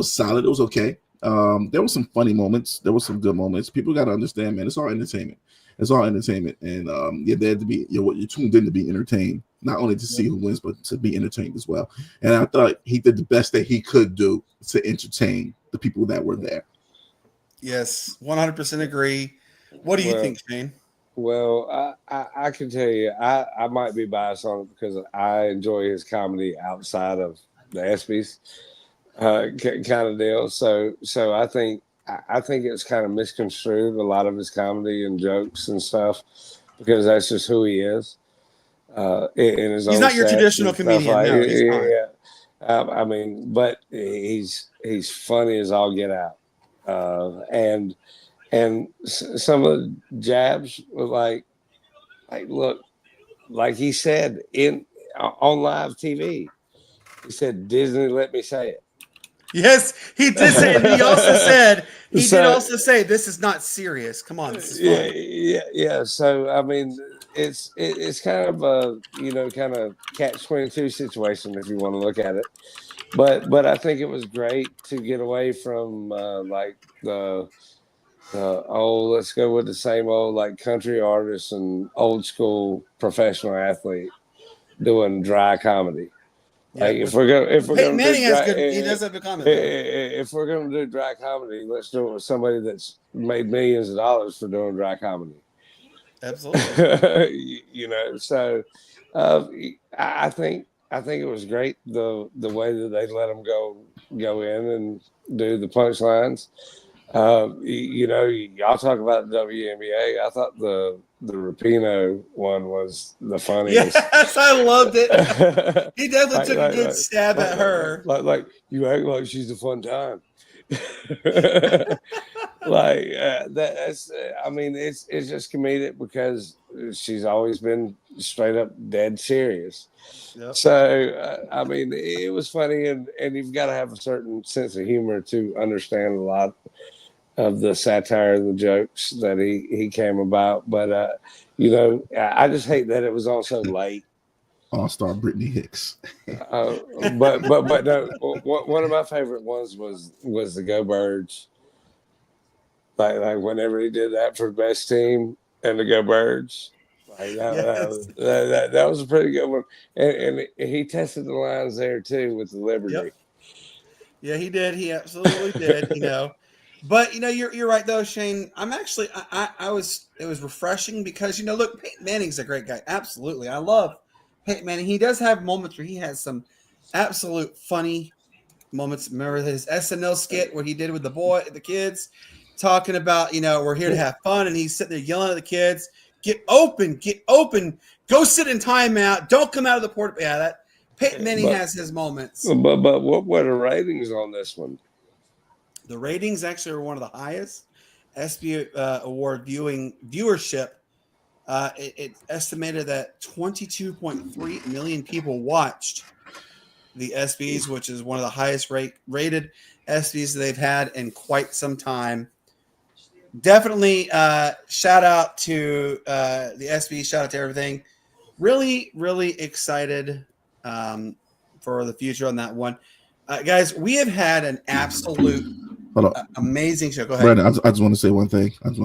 solid. It was okay. There were some funny moments. There were some good moments. People got to understand, man. It's all entertainment. And you're there to be. You're tuned in to be entertained, not only to see who wins, but to be entertained as well. And I thought he did the best that he could do to entertain the people that were there. Yes, 100% agree. What do you think, Shane? Well, I can tell you, I might be biased on it because I enjoy his comedy outside of the ESPYs kind of deal. So I think it's kind of misconstrued, a lot of his comedy and jokes and stuff, because that's just who he is. He's not your traditional comedian. Like, no, he's not. Yeah. I mean, but he's funny as all get out. And some of the jabs were like look, like he said on live TV, he said, "Disney, let me say it." Yes, he did say it. He also said did also say this is not serious. Come on, this is fun. Yeah. So I mean, it's kind of a kind of catch-22 situation if you want to look at it. But I think it was great to get away from like the let's go with the same old like country artist and old school professional athlete doing dry comedy. Like if we're gonna Manning do has good. He does have a comment. If we're gonna do dry comedy, let's do it with somebody that's made millions of dollars for doing dry comedy. Absolutely. So I think it was great the way that they let him go in and do the punchlines. Y'all talk about the WNBA. I thought the Rapinoe one was the funniest. Yes, I loved it. He definitely took a good stab at her. Like you act like she's a fun time. That's. I mean, it's just comedic because she's always been straight up dead serious. Yep. So I mean, it was funny, and you've got to have a certain sense of humor to understand a lot of the satire and the jokes that he came about. But I just hate that it was all so late. All-star Brittany Hicks. But no, one of my favorite ones was the Go Birds Like whenever he did that for the best team and the Go Birds. Like Yes. that was a pretty good one. And he tested the lines there too with the Liberty. Yep. Yeah, he did. He absolutely did. But you're right though, Shane. I'm actually I was it was refreshing because look, Peyton Manning's a great guy. Absolutely, I love Peyton Manning. He does have moments where he has some absolute funny moments. Remember his SNL skit where he did with the kids, talking about we're here to have fun, and he's sitting there yelling at the kids, get open, go sit in timeout, don't come out of the port. Yeah, that Peyton Manning has his moments. But what were the ratings on this one? The ratings actually are one of the highest. SB award viewership. It estimated that 22.3 million people watched the SBs, which is one of the highest rated SBs they've had in quite some time. Definitely shout out to the SBs. Shout out to everything. Really, really excited for the future on that one. Guys, we have had an absolute amazing show. Go ahead. Brandon, I just want to say one thing. Brandon.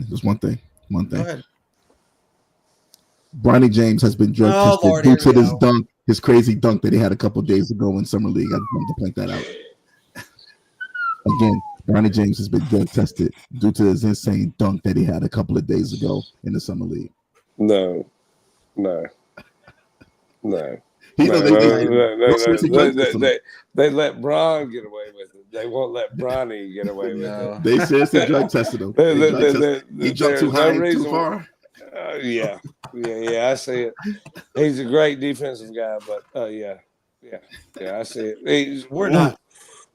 Just one thing. Go ahead. Bronny James has been drug tested due to this dunk, his crazy dunk that he had a couple days ago in Summer League. I just wanted to point that out. Again, Bronny James has been drug tested due to his insane dunk that he had a couple of days ago in the Summer League. No. They let Bron get away with it. They won't let Bronny get away with it. They seriously drug tested him. He jumped too high, too far. Yeah, I see it. He's a great defensive guy, but yeah, I see it. We're not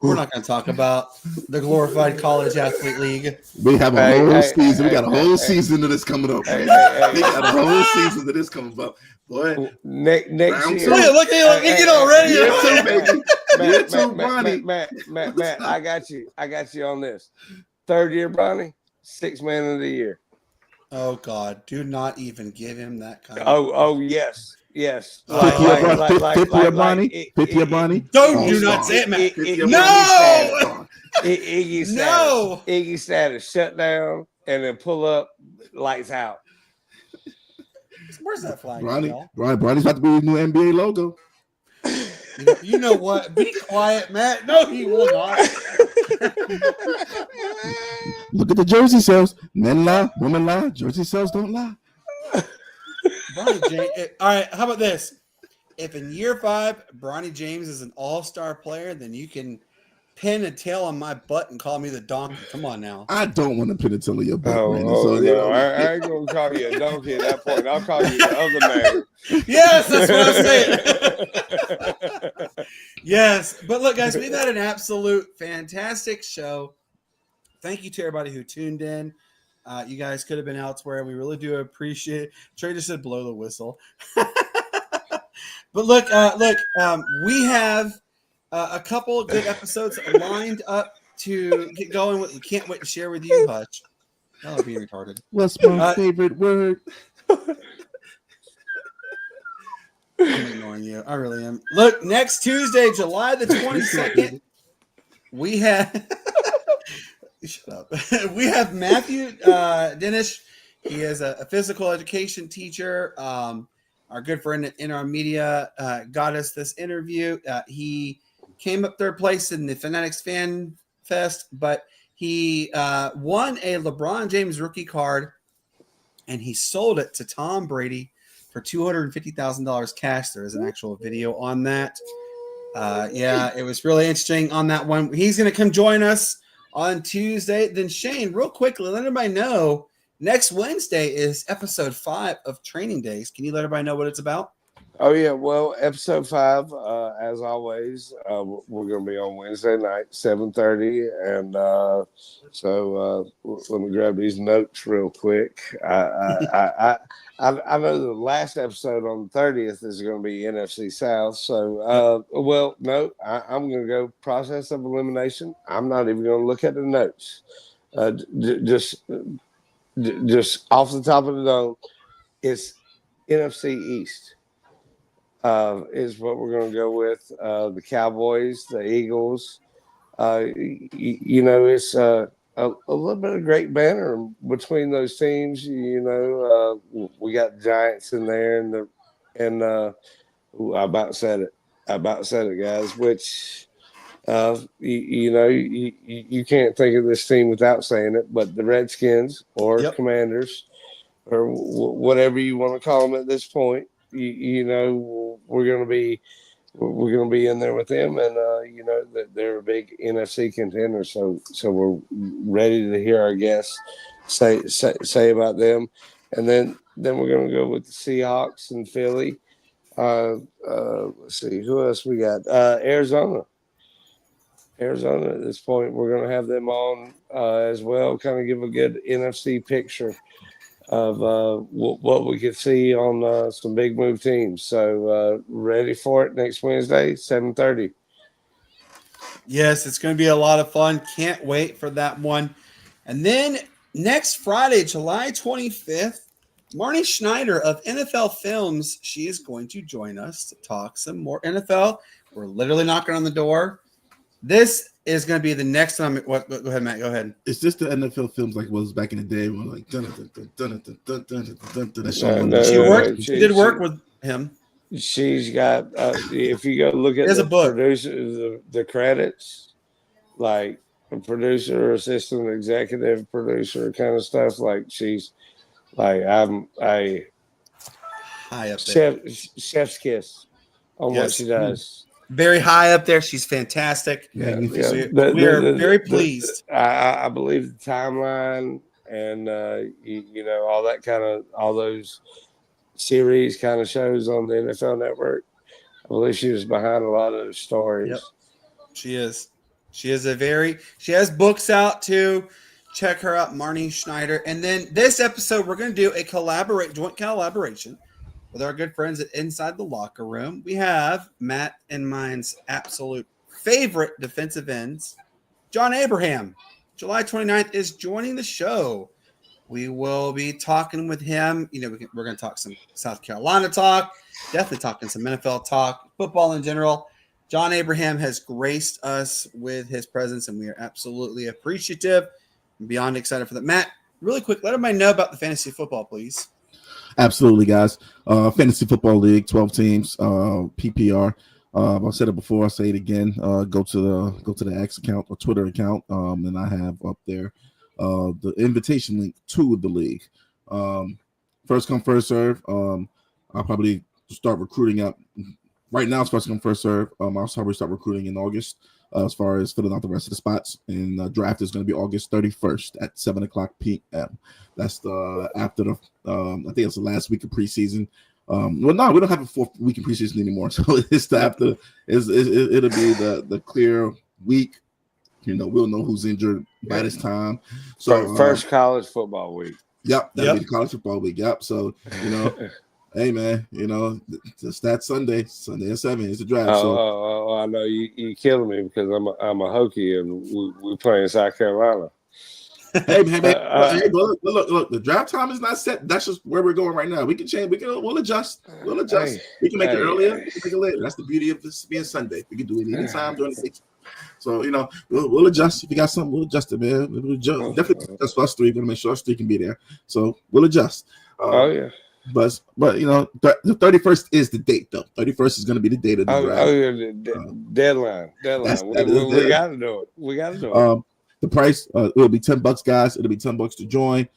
going to talk about the glorified college athlete league. We have a whole season. We got a whole season of this coming up. We got a whole season of this coming up. Boy, next year. Look at you get already. Matt, I got you on this. Third year, Bronny, 6th man of the year. Oh God! Do not even give him that kind of. Oh yes. 50 year Bronny. Do not say it, Matt. No. No. Iggy status. Shut down and then pull up. Lights out. Where's that flag? Bronny's about to be his new NBA logo. You know what? Be quiet, Matt. No, he will not. Look at the jersey sales. Men lie, women lie. Jersey sales don't lie. Bronny James. All right, how about this? If in year 5, Bronny James is an all-star player, then you can pin a tail on my butt and call me the donkey. Come on now. I don't want to pin a tail on your butt, Brandon. No, I ain't going to call you a donkey at that point. I'll call you the other man. Yes, that's what I'm saying. Yes, but look, guys, we've had an absolute fantastic show. Thank you to everybody who tuned in. You guys could have been elsewhere. We really do appreciate it. Trey just said blow the whistle. But look, we have a couple of good episodes lined up to get going with. We can't wait to share with you, Hutch. That'll be retarded. What's my favorite word? I'm ignoring you. I really am. Look, next Tuesday, July the 22nd, we have shut up. We have Matthew Dinish. He is a physical education teacher. Our good friend in our media got us this interview. He came up 3rd place in the Fanatics Fan Fest, but he won a LeBron James rookie card, and he sold it to Tom Brady for $250,000 cash. There is an actual video on that. It was really interesting on that one. He's going to come join us on Tuesday. Then Shane, real quickly, let everybody know next Wednesday is episode 5 of Training Days. Can you let everybody know what it's about? Oh yeah, well, episode 5, as always, we're going to be on Wednesday night, 7:30, and so let me grab these notes real quick. I know the last episode on the 30th is going to be NFC South, so I'm going to go process of elimination. I'm not even going to look at the notes. Just off the top of the dome, it's NFC East. Is what we're going to go with. The Cowboys, the Eagles. It's little bit of great banner between those teams. We got the Giants in there, I about said it. Guys. Which you can't think of this team without saying it. But the Redskins or Yep. Commanders or whatever you want to call them at this point, we're going to be. We're going to be in there with them, and that they're a big NFC contender. So we're ready to hear our guests say about them, and then we're going to go with the Seahawks and Philly. Let's see who else we got. Arizona at this point, we're going to have them on as well. Kind of give a good NFC picture of what we could see on some big move teams. So ready for it next Wednesday, 7:30. Yes, it's going to be a lot of fun. Can't wait for that one. And then next Friday, July 25th, Marnie Schneider of NFL Films, she is going to join us to talk some more NFL. We're literally knocking on the door. This is going to be the next time. Go ahead, Matt. Go ahead. It's just the NFL films like it was back in the day when like She did work with him. She's got if you go look at There's a the book. producer, the credits, like a producer, assistant executive producer kind of stuff. Like she's like I'm a High up there. chef's kiss on what Yes. she does. Very high up there. She's fantastic. We are very pleased. I believe the timeline and all that kind of all those series kind of shows on the NFL Network. I believe she was behind a lot of those stories. Yep. She is. She has books out too. Check her out, Marnie Schneider. And then this episode, we're going to do a joint collaboration with our good friends at Inside the Locker Room. We have Matt and mine's absolute favorite defensive ends, John Abraham. July 29th is joining the show. We will be talking with him. We're going to talk some South Carolina talk, definitely talking some NFL talk, football in general. John Abraham has graced us with his presence, and we are absolutely appreciative and beyond excited for that. Matt, really quick, let everybody know about the fantasy football, please. Absolutely, guys. Fantasy Football League, 12 teams, PPR. I've said it before. I'll say it again. Go to the X account or Twitter account, and I have up there the invitation link to the league. First come, first serve. I'll probably start recruiting up. Right now, it's first come, first serve. I'll probably start recruiting in August as far as filling out the rest of the spots. And draft is going to be August 31st at 7:00 p.m. That's after the I think it's the last week of preseason. We don't have a fourth week of preseason anymore, so it's after. It'll be the clear week. We'll know who's injured by this time. So first college football week. Yep, that'll be the college football week. Yep. So hey man, it's that Sunday at 7 is the draft. I know you killing me because I'm a Hokie and we play in South Carolina. Hey, look, the draft time is not set. That's just where we're going right now. We can change. We'll adjust. We'll adjust. We can make it earlier. We can make it later. That's the beauty of this being Sunday. We can do it anytime during the week. So we'll adjust. If you got something, we'll adjust it, man. We'll adjust. Definitely just us three. We're gonna make sure us three can be there. So we'll adjust. Yeah. But the 31st is the date though. 31st is gonna be the date of the draft. Deadline. We gotta do it. We gotta do it. The price it'll be $10, guys. It'll be $10 to join.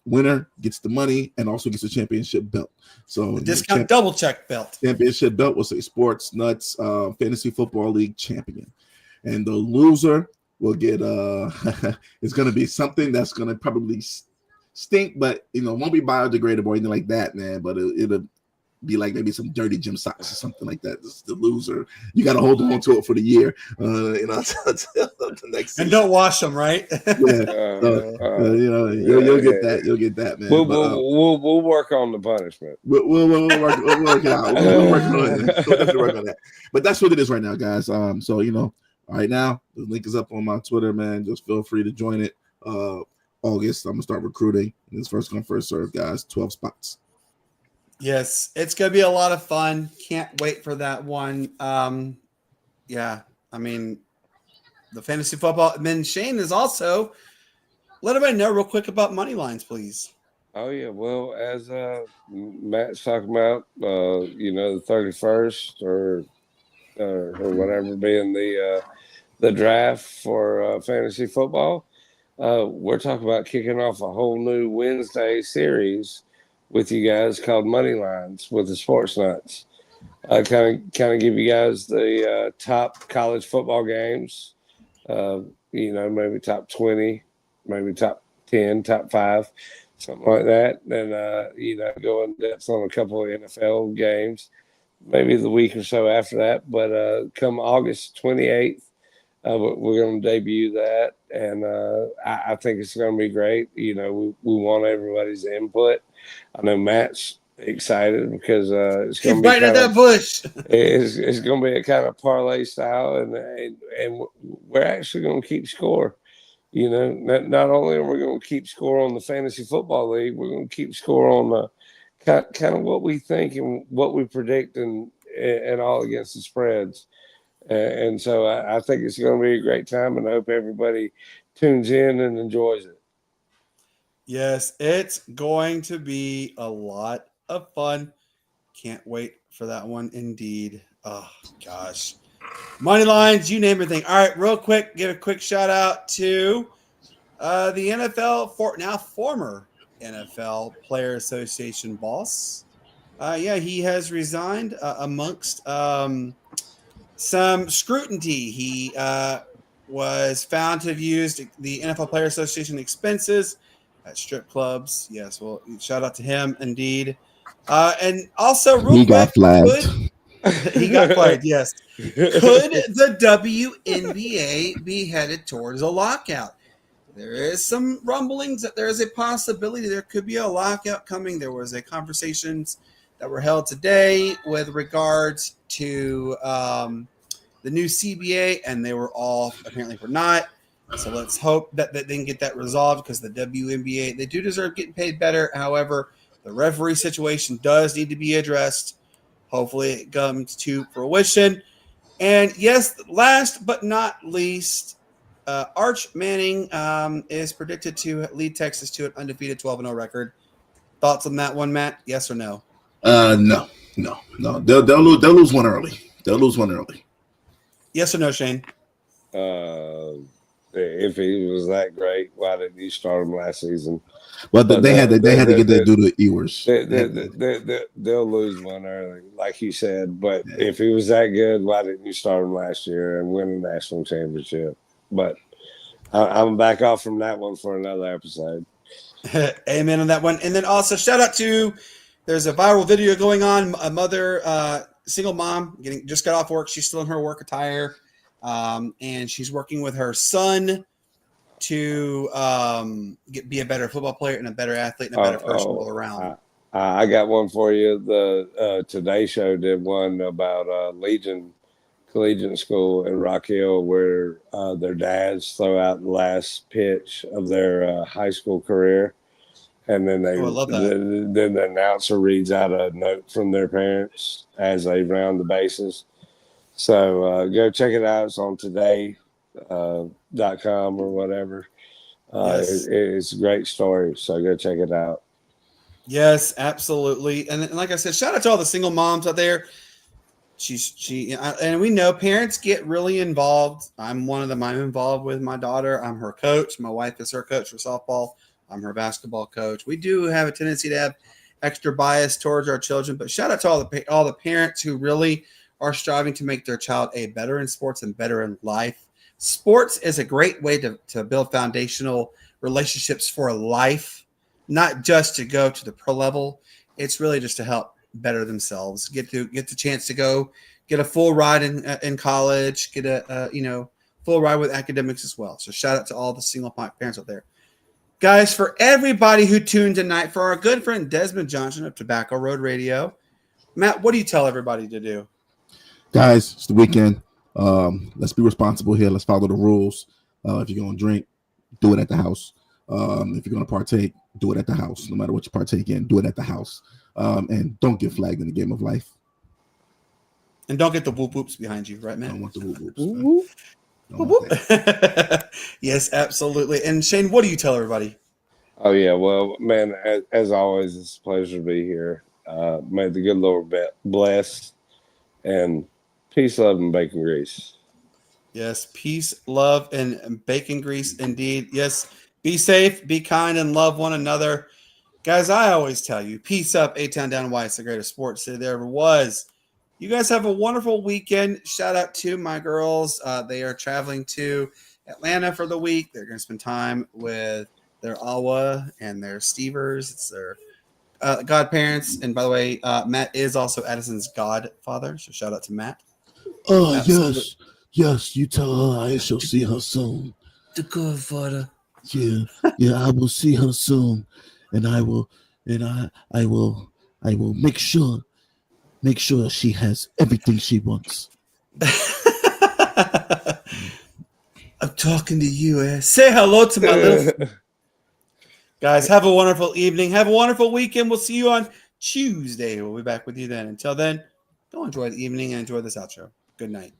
Winner gets the money and also gets a championship belt. So the discount double check belt. Championship belt will say Sportz Nutz Fantasy Football League champion. And the loser will get it's gonna be something that's gonna probably stink, but it won't be biodegradable or anything like that, man. But it'll be like maybe some dirty gym socks or something like that. This is the loser. You got to hold on to it for the year, until the next season. And don't wash them, right? Yeah. You'll get that. You'll get that, man. We'll work on the punishment. We'll work it out. We'll definitely work on that. But that's what it is right now, guys. So right now the link is up on my Twitter, man. Just feel free to join it. August, I'm gonna start recruiting. It's first come, first serve, guys. 12 spots. Yes, it's going to be a lot of fun. Can't wait for that one. Yeah, I mean, the fantasy football. And then Shane is also let everybody know real quick about money lines, please. Oh yeah, well, as Matt's talking about, the 31st or whatever being the draft for fantasy football, we're talking about kicking off a whole new Wednesday series with you guys called Money Lines with the Sportz Nutz. Kind of give you guys the top college football games. Maybe top 20, maybe top 10, top 5. Something like that. Then, go in depth on a couple of NFL games, maybe the week or so after that. But come August 28th, we're going to debut that. And I think it's going to be great. We want everybody's input. I know Matt's excited because it's going to be right at that bush. It's going to be a kind of parlay style. And we're actually going to keep score. Not only are we going to keep score on the fantasy football league, we're going to keep score on the kind of what we think and what we predict and all against the spreads. And so I think it's going to be a great time, and I hope everybody tunes in and enjoys it. Yes, it's going to be a lot of fun. Can't wait for that one indeed. Oh, gosh. Money lines, you name everything. All right, real quick, give a quick shout out to the NFL, former NFL Player Association boss. He has resigned amongst some scrutiny. He was found to have used the NFL Player Association expenses at strip clubs. Yes, well, shout out to him indeed. And also, real He quick, got flagged. he got fired, yes. Could the WNBA be headed towards a lockout? There is some rumblings that there is a possibility there could be a lockout coming. There was a conversations that were held today with regards to the new CBA, and they were all apparently were not. So let's hope that they can get that resolved because the WNBA, they do deserve getting paid better. However, the referee situation does need to be addressed. Hopefully it comes to fruition. And yes, last but not least, Arch Manning is predicted to lead Texas to an undefeated 12-0 record. Thoughts on that one, Matt? Yes or no? No. They'll lose one early. Yes or no, Shane? If he was that great, why didn't you start him last season? Well, they had to get that due to Ewers. They'll lose one early, like you said. But if he was that good, why didn't you start him last year and win a national championship? But I'm back off from that one for another episode. Amen on that one. And then also shout out to, there's a viral video going on. A mother, single mom, just got off work. She's still in her work attire. And she's working with her son to be a better football player and a better athlete and a better person all around. I got one for you. The Today Show did one about Legion Collegiate School in Rock Hill, where their dads throw out the last pitch of their high school career, and then then the announcer reads out a note from their parents as they round the bases. So go check it out. It's on today.com or whatever. Yes. It's a great story. So go check it out. Yes, absolutely. And like I said, shout out to all the single moms out there. And we know parents get really involved. I'm one of them. I'm involved with my daughter. I'm her coach. My wife is her coach for softball. I'm her basketball coach. We do have a tendency to have extra bias towards our children, but shout out to all the parents who really are striving to make their child better in sports and better in life. Sports is a great way to build foundational relationships for life, not just to go to the pro level. It's really just to help better themselves, get the chance to go get a full ride in college, get a full ride with academics as well. So shout out to all the single parents out there. Guys, for everybody who tuned tonight, for our good friend Desmond Johnson of Tobacco Road Radio, Matt, what do you tell everybody to do? Guys, it's the weekend. Let's be responsible here. Let's follow the rules. If you're going to drink, do it at the house. If you're going to partake, do it at the house. No matter what you partake in, do it at the house. And don't get flagged in the game of life. And don't get the whoop whoops behind you, right, man? I don't want the whoop whoops. on my thing. Yes, absolutely. And Shane, what do you tell everybody? Oh yeah, well, man, as always, it's a pleasure to be here. May the good Lord bless, and peace, love, and bacon grease. Yes, peace, love, and bacon grease indeed. Yes, be safe, be kind, and love one another. Guys, I always tell you, peace up, A-Town down White. It's the greatest sports city there ever was. You guys have a wonderful weekend. Shout out to my girls. They are traveling to Atlanta for the week. They're going to spend time with their Awa and their Stevers. It's their godparents. And by the way, Matt is also Addison's godfather. So shout out to Matt. Oh, Absolutely. yes. You tell her I shall see her soon. The godfather. Yeah, I will see her soon, and I will make sure she has everything she wants. I'm talking to you, eh? Say hello to my little guys. Have a wonderful evening. Have a wonderful weekend. We'll see you on Tuesday. We'll be back with you then. Until then, go enjoy the evening and enjoy this outro. Good night.